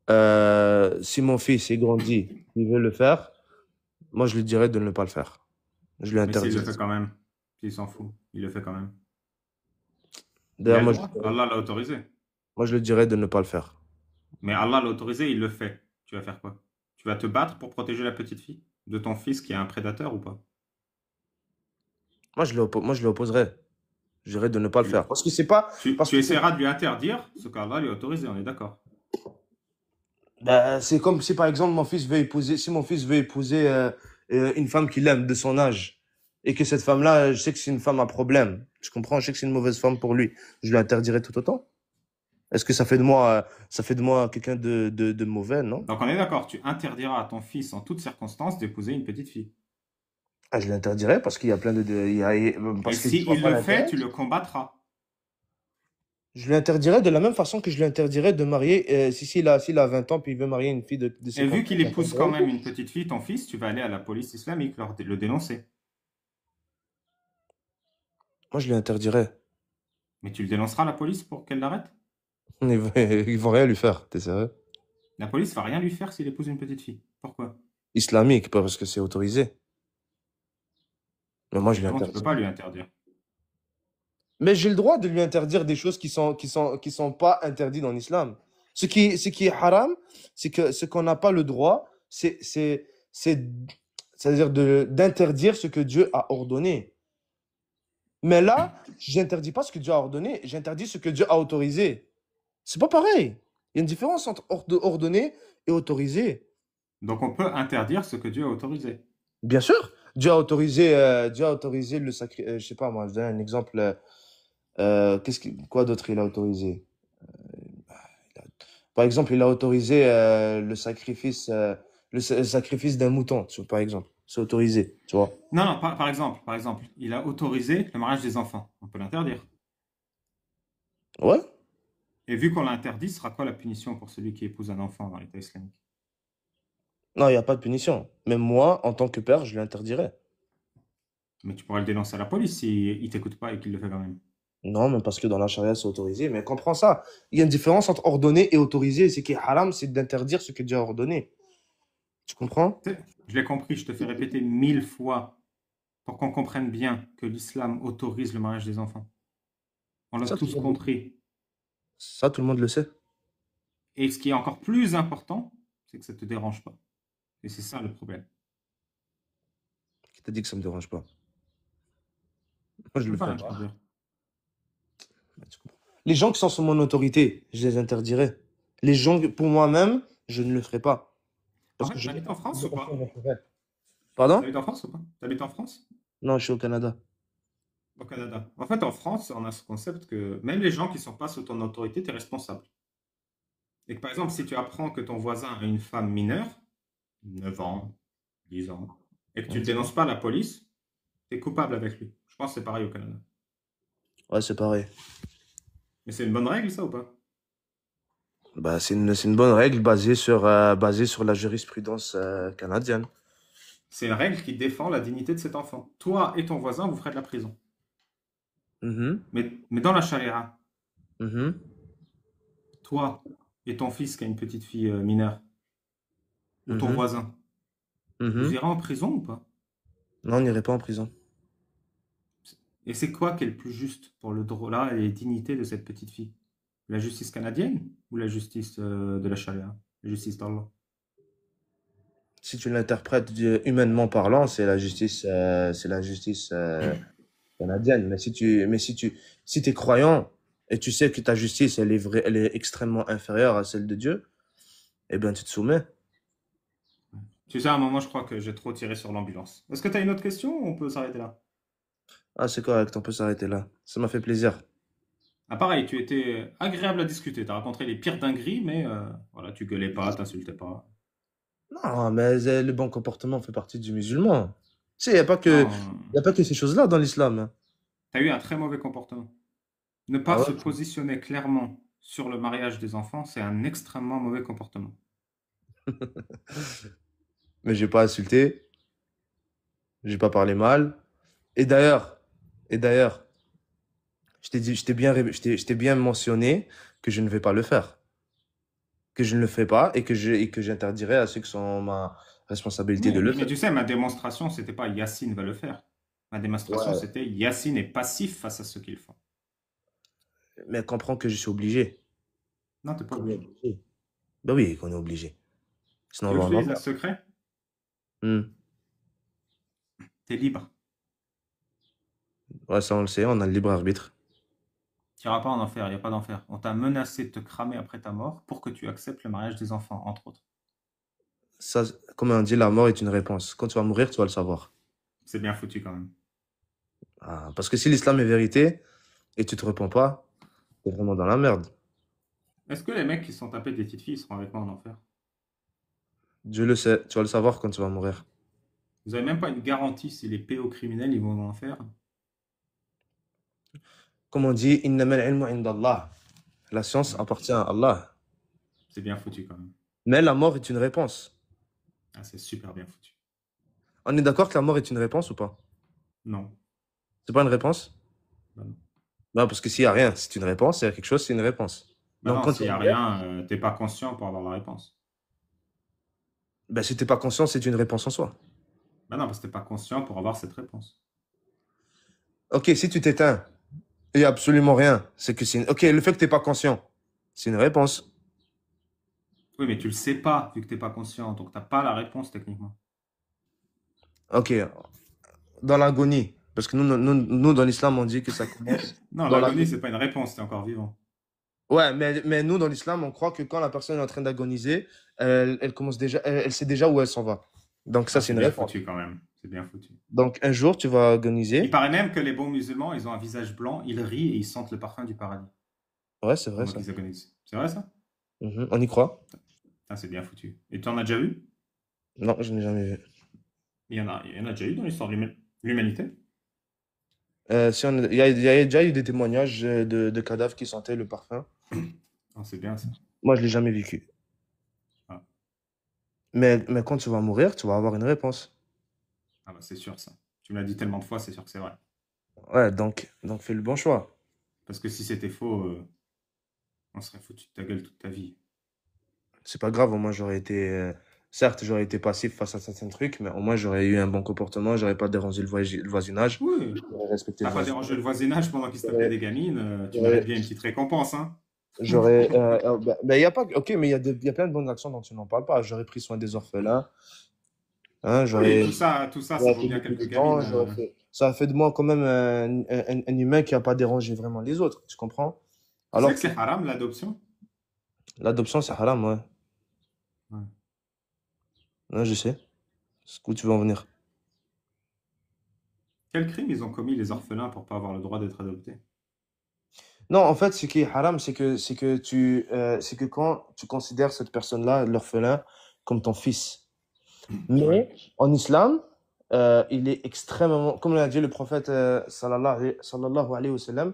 si mon fils il grandit, il veut le faire, moi je lui dirais de ne pas le faire. Je lui Mais s'il le interdis. fait quand même, s'il s'en fout, il le fait quand même. Il D'ailleurs, a le droit, Allah l'a autorisé. moi, je lui dirais de ne pas le faire. Mais Allah l'a autorisé, il le fait. Tu vas faire quoi? Tu vas te battre pour protéger la petite fille de ton fils qui est un prédateur ou pas? Moi, je lui opposerais. Je dirais de ne pas le Tu, faire. Parce que c'est pas. Parce tu que essaieras de lui interdire ce qu'Allah lui a autorisé, on est d'accord. bah, c'est comme si, par exemple, mon fils veut épouser. Si mon fils veut épouser une femme qu'il aime de son âge, et que cette femme-là, je sais que c'est une femme à problème. Je comprends, je sais que c'est une mauvaise femme pour lui. Je lui interdirais tout autant. Est-ce que ça fait de moi quelqu'un de mauvais, non? Donc on est d'accord, tu interdiras à ton fils en toutes circonstances d'épouser une petite fille. Ah, je l'interdirais parce qu'il y a plein Et parce que je vois s'il pas le fait, l'intérêt. tu le combattras. Je lui interdirais de la même façon que je lui interdirais de marier, s'il a 20 ans puis il veut marier une fille de Et vu 50 ans, qu'il je épouse quand l'interdirais. même une petite fille, ton fils, tu vas aller à la police islamique le dénoncer. Moi, je lui interdirais. Mais tu le dénonceras à la police pour qu'elle l'arrête? Ils vont rien lui faire, t'es sérieux? La police va rien lui faire s'il épouse une petite fille. Pourquoi? Islamique, pas parce que c'est autorisé. Mais moi, je lui Justement, tu peux interdis. pas lui interdire. Mais j'ai le droit de lui interdire des choses qui sont pas interdites dans l'islam. Ce qui est haram, c'est que ce qu'on n'a pas le droit, c'est, c'est-à-dire d'interdire ce que Dieu a ordonné. Mais là, j'interdis pas ce que Dieu a ordonné, j'interdis ce que Dieu a autorisé. C'est pas pareil. Il y a une différence entre ordonner et autoriser. Donc on peut interdire ce que Dieu a autorisé. Bien sûr, Dieu a autorisé le sacrifice. Je sais pas, moi, je donne un exemple. Quoi d'autre il a autorisé? Par exemple, il a autorisé le sacrifice d'un mouton, par exemple. C'est autorisé, tu vois. Non, non, par exemple, il a autorisé le mariage des enfants. On peut l'interdire. Ouais. Et vu qu'on l'interdit, ce sera quoi la punition pour celui qui épouse un enfant dans l'État islamique? Non, il n'y a pas de punition. Même moi, en tant que père, je l'interdirais. Mais tu pourrais le dénoncer à la police s'il ne t'écoute pas et qu'il le fait quand même. Non, mais parce que dans la charia, c'est autorisé. Mais comprends ça. Il y a une différence entre ordonner et autoriser. Ce qui est haram, c'est d'interdire ce que Dieu a ordonné. Tu comprends? Je l'ai compris, je te fais répéter 1000 fois pour qu'on comprenne bien que l'islam autorise le mariage des enfants. On l'a Ça, tout tous le monde, compris. ça, tout le monde le sait. Et ce qui est encore plus important, c'est que ça ne te dérange pas. Et c'est ça le problème. Qui t'a dit que ça me dérange pas? Moi, je le fais Enfin, je pas. veux dire. Tu comprends. Les gens qui sont sous mon autorité, je les interdirai. Les gens, pour moi-même, je ne le ferai pas. En Parce que fait, je n'ai t'habites pas en France ou confiance pas? naturelle. Pardon? T'habites en France ou pas? T'habites en France? Non, je suis au Canada. Au Canada. En fait, en France, on a ce concept que même les gens qui ne sont pas sous ton autorité, tu es responsable. Et que par exemple, si tu apprends que ton voisin a une femme mineure, 9 ans, 10 ans, et que tu ne le dénonces pas à la police, tu es coupable avec lui. Je pense que c'est pareil au Canada. Ouais, c'est pareil. Mais c'est une bonne règle, ça ou pas? Bah, c'est une bonne règle basée sur la jurisprudence canadienne. C'est une règle qui défend la dignité de cet enfant. Toi et ton voisin, vous ferez de la prison. Mhm, Mais dans la charia, mhm, toi et ton fils qui a une petite fille mineure, ou ton mhm, voisin, vous mhm. irez en prison ou pas? Non, on n'irait pas en prison. Et c'est quoi qui est le plus juste pour le droit là et les dignités de cette petite fille? La justice canadienne ou la justice de la charia? La justice d'Allah? Si tu l'interprètes humainement parlant, c'est la justice canadienne. Si t'es croyant et tu sais que ta justice, elle est extrêmement inférieure à celle de Dieu, eh bien, tu te soumets. Tu sais, à un moment, je crois que j'ai trop tiré sur l'ambulance. Est-ce que tu as une autre question ou on peut s'arrêter là? Ah, c'est correct, on peut s'arrêter là. Ça m'a fait plaisir. Ah, pareil, tu étais agréable à discuter. Tu as raconté les pires dingueries, mais voilà, tu gueulais pas, t'insultais pas. Non, mais le bon comportement fait partie du musulman. Tu sais, Non, y a pas que ces choses-là dans l'islam, hein. tu as eu un très mauvais comportement. Ne pas Ah se ouais? positionner clairement sur le mariage des enfants, c'est un extrêmement mauvais comportement. Mais j'ai pas insulté, j'ai pas parlé mal. Et d'ailleurs, et d'ailleurs, Je t'ai dit, je t'ai bien mentionné que je ne vais pas le faire. Que je ne le fais pas et que j'interdirai à ceux qui sont en ma responsabilité de le Mais faire. tu sais, ma démonstration, c'était pas Yacine va le faire. Ma démonstration, Ouais. c'était Yacine est passif face à ce qu'ils font. Mais comprends que je suis obligé. Non, t'es pas Qu'on est obligé. obligé. Ben oui, qu'on est obligé. Sinon, Tu on veux va que je te en dise un enfer. secret? Hmm. T'es libre. Ouais, ça, on le sait, on a le libre arbitre. Tu n'iras pas en enfer, il n'y a pas d'enfer. On t'a menacé de te cramer après ta mort pour que tu acceptes le mariage des enfants, entre autres. Ça, comme on dit, la mort est une réponse. Quand tu vas mourir, tu vas le savoir. C'est bien foutu quand même. Ah, parce que si l'islam est vérité et tu te réponds pas, t'es vraiment dans la merde. Est-ce que les mecs qui se sont tapés des petites filles seront avec moi en enfer? Dieu le sait, tu vas le savoir quand tu vas mourir. Vous n'avez même pas une garantie si les pédocriminels ils vont en enfer? Comme on dit, innamal ilmu indallah. La science Ouais, appartient à Allah. c'est bien foutu quand même. Mais la mort est une réponse. Ah, c'est super bien foutu. On est d'accord que la mort est une réponse ou pas? Non. C'est pas une réponse? Bah non, Non, parce que s'il y a rien, c'est une réponse. S'il y a quelque chose, c'est une réponse. bah Donc non, quand tu s'il vas n'y a mourir, rien, t'es pas conscient pour avoir la réponse. ben, si t'es pas conscient, c'est une réponse en soi. Bah non, parce que t'es pas conscient pour avoir cette réponse. Ok, si tu t'éteins, il y a absolument rien. C'est que c'est Ok, le fait que t'es pas conscient, c'est une réponse. Oui, mais tu le sais pas vu que t'es pas conscient, donc t'as pas la réponse techniquement. Ok, dans l'agonie. Parce que nous, dans l'islam, on dit que ça commence Non, dans l'agonie, l'agonie. c'est pas une réponse, t'es encore vivant. Ouais, mais nous, dans l'islam, on croit que quand la personne est en train d'agoniser, elle commence déjà, elle sait déjà où elle s'en va. Donc ça, Ah, c'est c'est une bien réponse. foutu quand même. C'est bien foutu. Donc un jour, tu vas Il agoniser. paraît même que les bons musulmans, ils ont un visage blanc, ils rient et ils sentent le parfum du paradis Ouais, c'est vrai pendant ça. qu'ils agonisent. C'est vrai ça? Mhm, on y croit? Ah, c'est bien foutu. Et tu en as déjà vu? Non, je n'ai jamais vu. Il y en a déjà eu dans l'histoire de l'humanité. Il y a déjà eu des témoignages de cadavres qui sentaient le parfum. Ah, c'est bien ça. Moi, je l'ai jamais vécu. Ah, Mais quand tu vas mourir, tu vas avoir une réponse. ah bah c'est sûr ça. Tu me l'as dit tellement de fois, c'est sûr que c'est vrai. Ouais, donc fais le bon choix. Parce que si c'était faux, on serait foutu de ta gueule toute ta vie. C'est pas grave, au moins j'aurais été. Certes, j'aurais été passif face à certains trucs, mais au moins j'aurais eu un bon comportement, j'aurais pas dérangé le voisinage, Oui, j'aurais respecté le t'as pas voisinage. dérangé le voisinage pendant qu'il se tapait J'aurais. des gamines, tu mérites j'aurais- bien une petite récompense, hein? il y a pas. Ok, mais il y a plein de bonnes actions dont tu n'en parles pas. J'aurais pris soin des orphelins, hein, Oui, j'aurais. tout ça, ça J'aurais vaut fait bien du quelques militant, gamines. j'aurais fait. Ça a fait de moi quand même un humain qui a pas dérangé vraiment les autres, tu comprends? Tu sais Alors que que c'est haram l'adoption? l'adoption, c'est haram, ouais. Ouais. Ouais, je sais. C'est où tu veux en venir. Quel crime ils ont commis les orphelins pour pas avoir le droit d'être adoptés? Non, en fait, ce qui est haram, c'est que quand tu considères cette personne-là, l'orphelin, comme ton fils. Ouais. Mais en islam, il est extrêmement, comme l'a dit le prophète sallallahu alayhi wa sallam,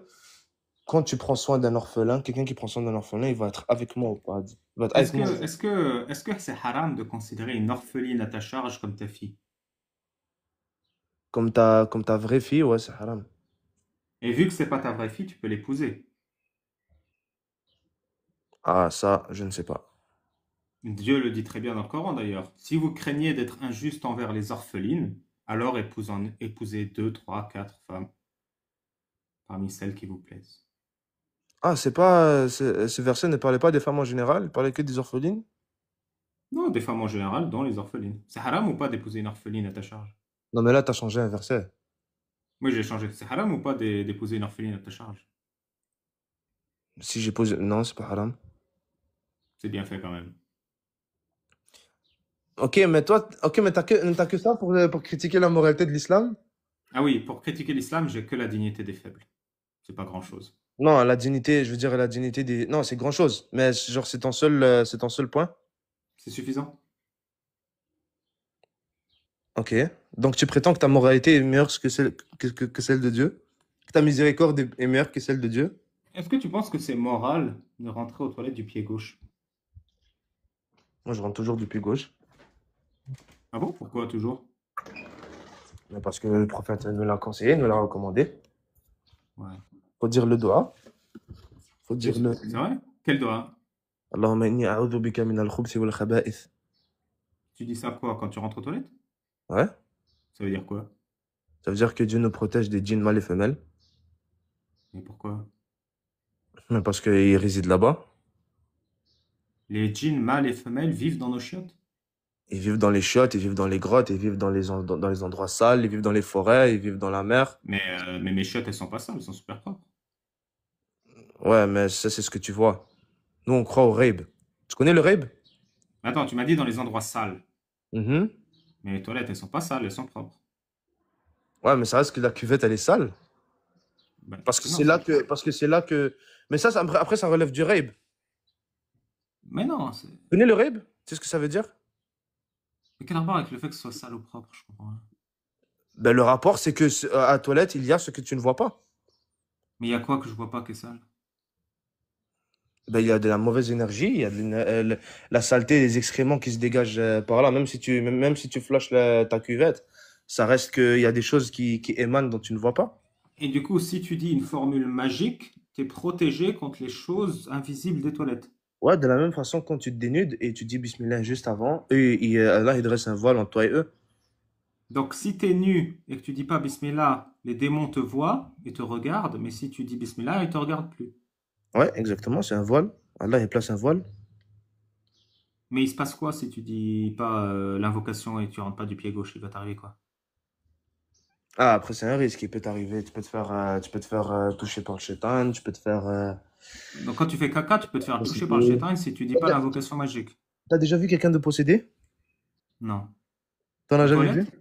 quand tu prends soin d'un orphelin, quelqu'un qui prend soin d'un orphelin, il va être avec moi au paradis. Il va être avec moi. Est-ce que c'est haram de considérer une orpheline à ta charge comme ta fille? Comme ta vraie fille, ouais, c'est haram. Et vu que c'est pas ta vraie fille, tu peux l'épouser. Ah, ça, je ne sais pas. Dieu le dit très bien dans le Coran d'ailleurs. Si vous craignez d'être injuste envers les orphelines, alors épousez deux, trois, quatre femmes parmi celles qui vous plaisent. Ah, c'est pas, ce verset ne parlait pas des femmes en général, il parlait que des orphelines. Non, des femmes en général, dont les orphelines. C'est haram ou pas d'épouser une orpheline à ta charge? Non, mais là, t'as changé un verset. Oui, j'ai changé. C'est haram ou pas d'épouser une orpheline à ta charge? Si j'ai posé, non, c'est pas haram. C'est bien fait quand même. Ok, mais t'as que ça pour critiquer la moralité de l'islam? Ah oui, pour critiquer l'islam, j'ai que la dignité des faibles. C'est pas grand-chose. Non, la dignité, je veux dire la dignité des. Non, c'est grand-chose. Mais genre, c'est ton seul point. C'est suffisant? Ok. Donc tu prétends que ta moralité est meilleure que celle de Dieu? Que ta miséricorde est meilleure que celle de Dieu? Est-ce que tu penses que c'est moral de rentrer aux toilettes du pied gauche? Moi, je rentre toujours du pied gauche. Ah bon? Pourquoi toujours? Mais parce que le prophète nous l'a conseillé, nous l'a recommandé. Ouais. Faut dire le doigt. Faut Oui, dire le. c'est vrai? Quel doigt? Allahumma inni a'udhu bika min al-khubthi wal khaba'ith. Tu dis ça quoi quand tu rentres aux toilettes? Ouais. Ça veut dire quoi? Ça veut dire que Dieu nous protège des djinns mâles et femelles. Mais pourquoi? Mais parce qu'ils résident là-bas. Les djinns mâles et femelles vivent dans nos chiottes? Ils vivent dans les chiottes, ils vivent dans les grottes, ils vivent dans les endroits sales, ils vivent dans les forêts, ils vivent dans la mer. Mais mes chiottes, elles sont pas sales, elles sont super propres. Ouais, mais ça, c'est ce que tu vois. Nous, on croit au raib. Tu connais le raib? Attends, tu m'as dit dans les endroits sales. Mhm. Mais les toilettes, elles sont pas sales, elles sont propres. Ouais, mais ça reste que la cuvette, elle est sale. Ben, Parce que non, c'est là que, parce que c'est là que. Mais ça, après, ça relève du raib. mais non, Tu connais le raib? Tu sais ce que ça veut dire? mais quel rapport avec le fait que ce soit sale ou propre, je comprends rien. Ben, le rapport, c'est que à la toilette, il y a ce que tu ne vois pas. Mais il y a quoi que je vois pas qui est sale? Ben, il y a de la mauvaise énergie, il y a la saleté, les excréments qui se dégagent par là. Même si tu flushes ta cuvette, ça reste qu'il y a des choses qui émanent dont tu ne vois pas. Et du coup, si tu dis une formule magique, t'es protégé contre les choses invisibles des toilettes. Ouais, de la même façon, quand tu te dénudes et tu dis Bismillah juste avant, Allah, il dresse un voile entre toi et eux. Donc, si t'es nu et que tu dis pas Bismillah, les démons te voient et te regardent, mais si tu dis Bismillah, ils te regardent plus. Ouais, exactement, c'est un voile. Allah, il place un voile. Mais il se passe quoi si tu dis pas l'invocation et tu rentres pas du pied gauche? Il va t'arriver quoi? Ah, après, c'est un risque qui peut t'arriver. Tu peux te faire toucher par le shaitan, tu peux te faire Donc, quand tu fais caca, tu peux te faire toucher par le posséder. shaitan si tu dis pas l'invocation magique. T'as déjà vu quelqu'un de possédé? Non. T'en as Aux jamais vu? toilettes?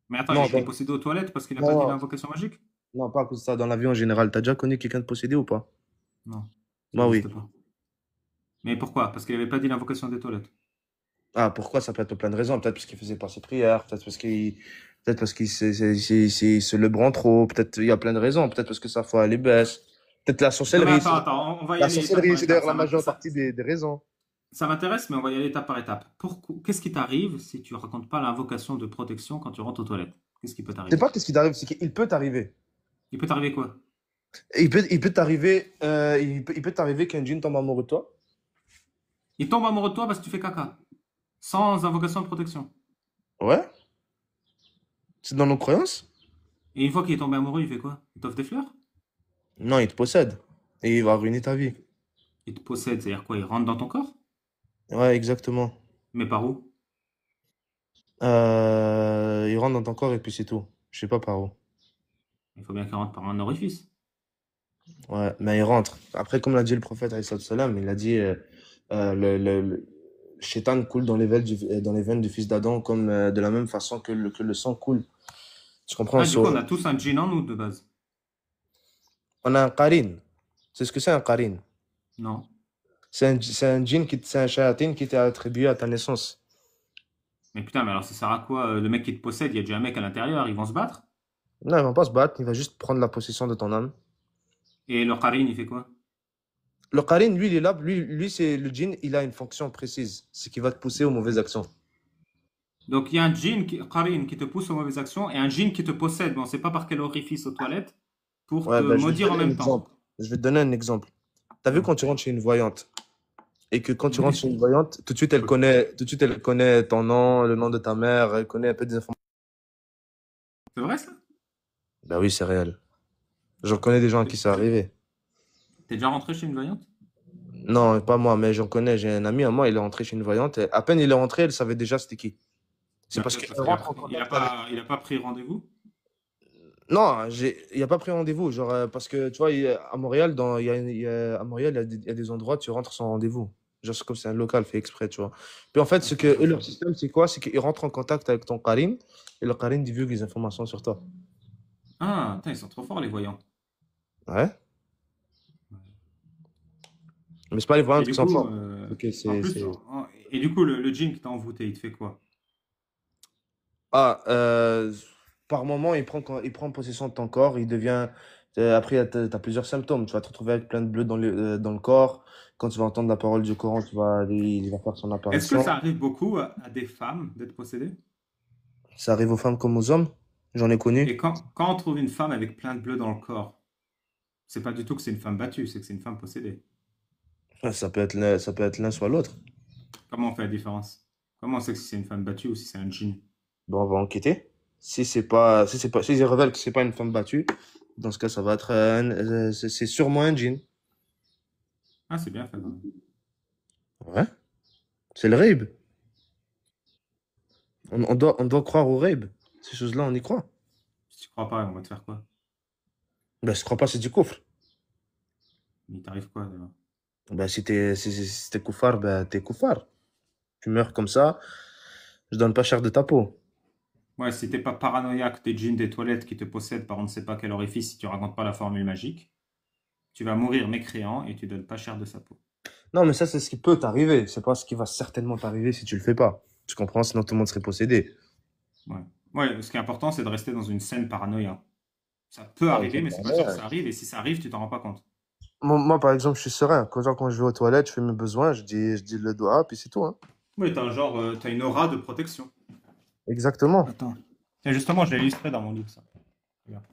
Mais attends, Non, il est possédé aux toilettes parce qu'il a pas dit non, l'invocation magique? non, pas à cause de ça, dans la vie en général. T'as déjà connu quelqu'un de possédé ou pas? Non, ça Moi, oui. n'existe pas. Mais pourquoi? Parce qu'il avait pas dit l'invocation des toilettes. Ah, pourquoi? Ça peut être pour plein de raisons. Peut-être parce qu'il faisait pas ses prières, peut-être parce qu'il se le branle trop, peut-être il y a plein de raisons, peut-être parce que sa foi elle est baisse, peut-être la Non mais sorcellerie. attends, on va y La aller étape sorcellerie, par c'est étape. d'ailleurs la majeure partie des raisons. Ça m'intéresse, mais on va y aller étape par étape. Qu'est-ce qui t'arrive si tu racontes pas l'invocation de protection quand tu rentres aux toilettes? Qu'est-ce qui peut C'est t'arriver? pas qu'est-ce qui t'arrive, c'est qu'il peut t'arriver. Il peut t'arriver quoi? Il peut t'arriver, il peut t'arriver qu'un djinn tombe amoureux de toi. Il tombe amoureux de toi parce que tu fais caca. Sans invocation de protection. Ouais, c'est dans nos croyances. Et une fois qu'il est tombé amoureux, il fait quoi? Il t'offre des fleurs? Non, il te possède et il va ruiner ta vie. Il te possède, c'est-à-dire quoi? Il rentre dans ton corps? Ouais, exactement. Mais par où? Il rentre dans ton corps et puis c'est tout. Je sais pas par où. Il faut bien qu'il rentre par un orifice. Ouais, mais il rentre. Après, comme l'a dit le prophète, alayhi salatu wassalam, il a dit le shaitan coule dans les veines du fils d'Adam comme de la même façon que le sang coule. Tu comprends? Ah, du coup, on a tous un djinn en nous de base. On a un qarin. C'est ce que c'est un qarin. Non. C'est un djinn, c'est un shayatin qui t'est attribué à ta naissance. Mais putain, mais alors ça sert à quoi? Le mec qui te possède, il y a déjà un mec à l'intérieur, ils vont se battre? Non, il va pas se battre, il va juste prendre la possession de ton âme. Et le qarin, il fait quoi? Le qarin, lui, il est là, lui c'est le djinn, il a une fonction précise. C'est qu'il va te pousser aux mauvaises actions. Donc il y a un djinn, qarin, qui te pousse aux mauvaises actions et un djinn qui te possède, mais on ne sait pas par quel orifice aux toilettes, pour te Ouais, ben, je vais te maudire en donner un même temps. exemple. Je vais te donner un exemple. T'as vu Ouais. quand tu rentres chez une voyante et que quand tu rentres Oui. chez une voyante, tout de suite elle connaît ton nom, le nom de ta mère, elle connaît un peu des informations. C'est vrai ça? Ben oui, c'est réel. J'en connais des gens à qui c'est arrivé. T'es déjà rentré chez une voyante? Non, pas moi, mais j'en connais. J'ai un ami à moi, il est rentré chez une voyante et à peine il est rentré, elle savait déjà c'était qui. C'est Bah, parce peut-être qu'elle parce qu'il a, rentre en il a contact avec. pas, il a pas pris rendez-vous. Non, il a pas pris rendez-vous. Genre, parce que tu vois, à Montréal, à Montréal, il y a des endroits, tu rentres sans rendez-vous. Genre, c'est comme c'est un local fait exprès, tu vois. Puis en fait, Ah, ce que c'est pas eux, leur faux. système, c'est quoi? C'est qu'ils rentrent en contact avec ton Karim et le Karim divulgue les informations sur toi. Ah, putain, ils sont trop forts les voyants. Ouais. Mais c'est pas les Et voyantes qui du sont coup, fortes. Ok, en plus, et du coup, le djinn qui t'a envoûté, il te fait quoi? Ah, par moment, il prend possession de ton corps, il devient. Après, tu as plusieurs symptômes. Tu vas te retrouver avec plein de bleus dans le corps. Quand tu vas entendre la parole du Coran, il va faire son Est-ce que apparition. ça arrive beaucoup à des femmes d'être possédées? Ça arrive aux femmes comme aux hommes. J'en ai connu. Et quand on trouve une femme avec plein de bleus dans le corps, C'est pas du tout que c'est une femme battue, c'est que c'est une femme possédée. Ouais, ça peut être l'un soit l'autre. Comment on fait la différence? Comment on sait que si c'est une femme battue ou si c'est un djinn? Bon, on va enquêter. Si ils révèlent que c'est pas une femme battue, dans ce cas, ça va être c'est sûrement un djinn. Ah, c'est bien fait, quand même. Ouais, c'est le Raib. On doit croire au Raib. Ces choses-là, on y croit. Si tu crois pas, on va te faire quoi? Ben, je crois pas, c'est du coffre. Mais il t'arrive quoi, d'abord? Ben, si t'es koufar, ben, t'es koufar. Tu meurs comme ça, je donne pas cher de ta peau. Ouais, si t'es pas paranoïaque des djinns des toilettes qui te possèdent par on ne sait pas quel orifice si tu racontes pas la formule magique, tu vas mourir mécréant et tu donnes pas cher de sa peau. Non, mais ça, c'est ce qui peut t'arriver. C'est pas ce qui va certainement t'arriver si tu le fais pas. Tu comprends? Sinon, tout le monde serait possédé. Ouais. Ouais, ce qui est important, c'est de rester dans une saine paranoïa. Ça peut Ouais, arriver, mais c'est pas sûr que ça arrive, et si ça arrive, tu t'en rends pas compte. moi, par exemple, je suis serein. Quand je vais aux toilettes, je fais mes besoins, je dis le doigt, puis c'est tout, hein. Oui, t'as un genre, t'as une aura de protection. Exactement. Attends. Tiens, justement, je l'ai illustré dans mon livre, ça. Regarde.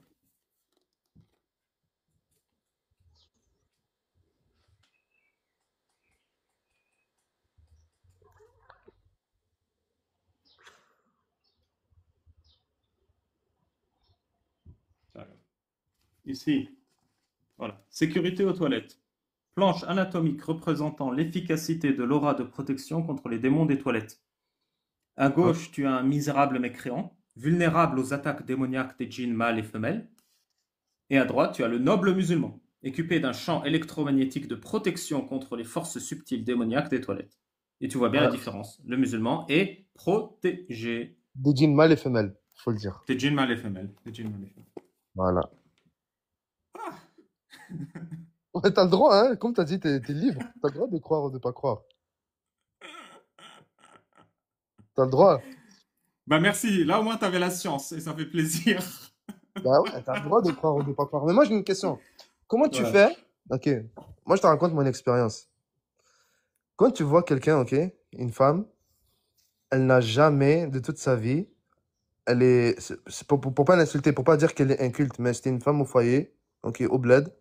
Ça, regarde. Ici, voilà. Sécurité aux toilettes. Planche anatomique représentant l'efficacité de l'aura de protection contre les démons des toilettes. À Hein. gauche, tu as un misérable mécréant, vulnérable aux attaques démoniaques des djinns mâles et femelles. Et à droite, tu as le noble musulman, équipé d'un champ électromagnétique de protection contre les forces subtiles démoniaques des toilettes. Et tu vois bien la Ouais. différence. Le musulman est protégé. Des jeans mâles et femelles, faut le dire. Des djinns mâles et femelles. Des djinns mâles et femelles. Voilà. Ouais, t'as le droit, hein. Comme t'as dit, t'es libre. T'as le droit de croire ou de pas croire. T'as le droit. Bah merci, là au moins tu avais la science et ça fait plaisir. Bah ouais, t'as le droit de croire ou de pas croire. Mais moi, j'ai une question. Comment tu Ouais. fais? Ok. Moi, je te raconte mon expérience. Quand tu vois quelqu'un, ok, une femme, elle n'a jamais, de toute sa vie, c'est pour pas l'insulter, pour pas dire qu'elle est inculte, mais c'était une femme au foyer, ok, au bled,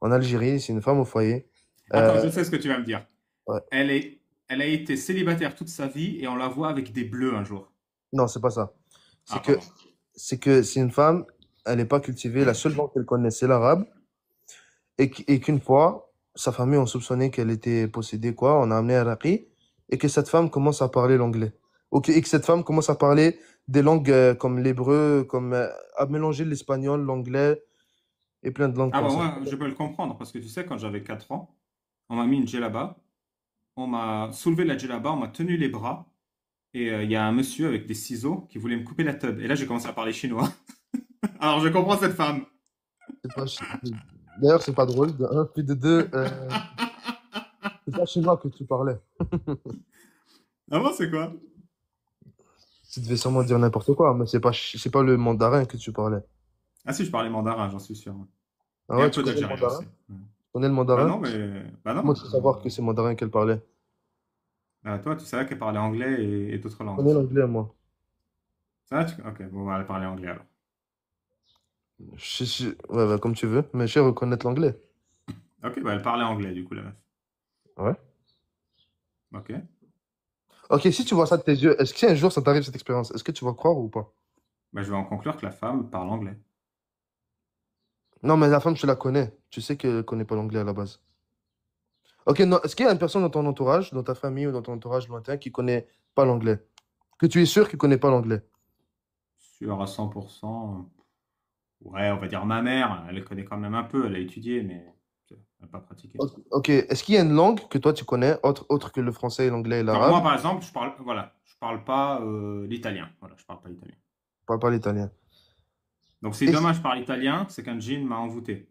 en Algérie, c'est une femme au foyer. Attends, Euh, je sais ce que tu vas me dire. ouais. Elle est, elle a été célibataire toute sa vie et on la voit avec des bleus un jour. Non, c'est pas ça. C'est Ah, que pardon. c'est une femme, elle n'est pas cultivée, la seule langue qu'elle connaît, c'est l'arabe, et qu'une fois, sa famille ont soupçonné qu'elle était possédée, quoi, on a amené à Raqi, et que cette femme commence à parler l'anglais. Ok, et que cette femme commence à parler des langues comme l'hébreu, à mélanger l'espagnol, l'anglais, et plein de langues Ah comme bah ça. moi, je peux le comprendre parce que tu sais, quand j'avais 4 ans, on m'a mis une djellaba, on m'a soulevé la djellaba, on m'a tenu les bras et il y a un monsieur avec des ciseaux qui voulait me couper la teub. Et là, j'ai commencé à parler chinois. Alors, je comprends cette femme. C'est pas chi- D'ailleurs, c'est pas drôle, de un, puis de deux, c'est pas chinois que tu parlais. Ah bon, c'est quoi? Tu devais sûrement dire n'importe quoi, mais c'est pas le mandarin que tu parlais. Ah si, je parlais mandarin, j'en suis sûr. Ah Et un ouais, tu peu connais le d'algérien mandarin? aussi. Ouais. Tu connais le Bah mandarin? non, mais... Bah Comment non. tu sais savoir que c'est mandarin qu'elle parlait? Bah, toi, tu savais qu'elle parlait anglais et d'autres Je langues connais aussi. l'anglais, moi. Ça, ok, bon, on va aller parler anglais alors. Ouais, bah, comme tu veux, mais je sais reconnaître l'anglais. Ok, bah elle parlait anglais du coup, la meuf. Ouais. Ok. Ok, si tu vois ça de tes yeux, est-ce que si un jour ça t'arrive cette expérience, est-ce que tu vas croire ou pas? Bah je vais en conclure que la femme parle anglais. Non, mais la femme, tu la connais. Tu sais qu'elle connaît pas l'anglais à la base. Ok, non, est-ce qu'il y a une personne dans ton entourage, dans ta famille ou dans ton entourage lointain qui connaît pas l'anglais? Que tu es sûr qu'il connaît pas l'anglais? Sûr à 100%. Ouais, on va dire ma mère, elle connaît quand même un peu, elle a étudié, mais elle n'a pas pratiqué. Ok, est-ce qu'il y a une langue que toi tu connais, autre que le français, l'anglais et Genre l'arabe? moi par exemple, voilà, je parle pas l'italien. Voilà, je parle pas l'italien. Pas, pas l'italien. Donc si Et demain je parle italien, c'est qu'un djinn m'a envoûté.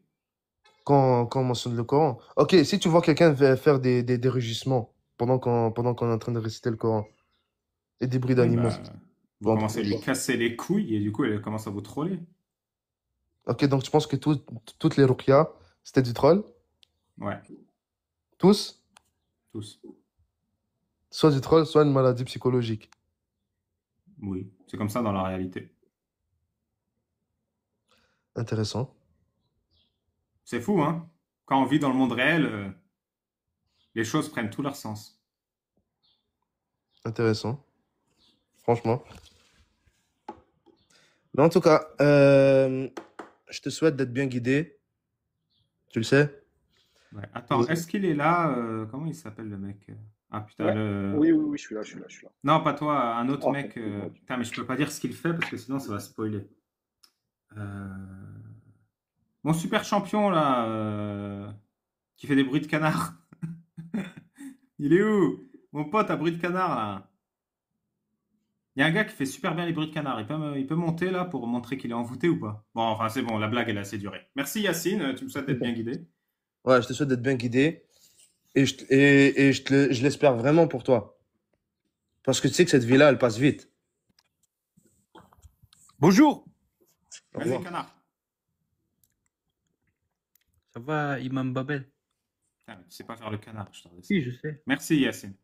quand on mentionne le Coran. Ok, si tu vois quelqu'un faire des rugissements pendant qu'on est en train de réciter le Coran et des bruits Oui, d'animaux. bah vous Bon, commencez à lui casser les couilles et du coup elle commence à vous troller. ok, donc tu penses que toutes les ruqyas, c'était du troll? Ouais, Tous? tous. Soit du troll, soit une maladie psychologique. Oui, c'est comme ça dans la réalité. Intéressant. C'est fou, hein? Quand on vit dans le monde réel, les choses prennent tout leur sens. Intéressant, franchement. Mais en tout cas, je te souhaite d'être bien guidé. Tu le sais? Ouais. Attends, est-ce qu'il est là? Comment il s'appelle le mec? Ah putain, Ouais. le... Oui, oui, oui, je suis là, je suis là, je suis là. Non, pas toi, un autre Oh, mec. Putain, mais je peux pas dire ce qu'il fait parce que sinon ça va spoiler. Euh, Mon super champion là, qui fait des bruits de canard. Il est où? Mon pote à bruit de canard là. Il y a un gars qui fait super bien les bruits de canard. Il peut monter là pour montrer qu'il est envoûté ou pas? Bon, enfin c'est bon, la blague elle a assez duré. Merci Yacine, tu me souhaites d'être bien guidé. Ouais, je te souhaite d'être bien guidé. Je l'espère vraiment pour toi. Parce que tu sais que cette vie-là, elle passe vite. Bonjour, Au Vas-y revoir. canard. ça va, Imam Babel? Putain, mais tu sais pas faire le canard, je te redescends. Oui, je sais. Merci Yacine.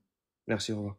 Merci, au revoir.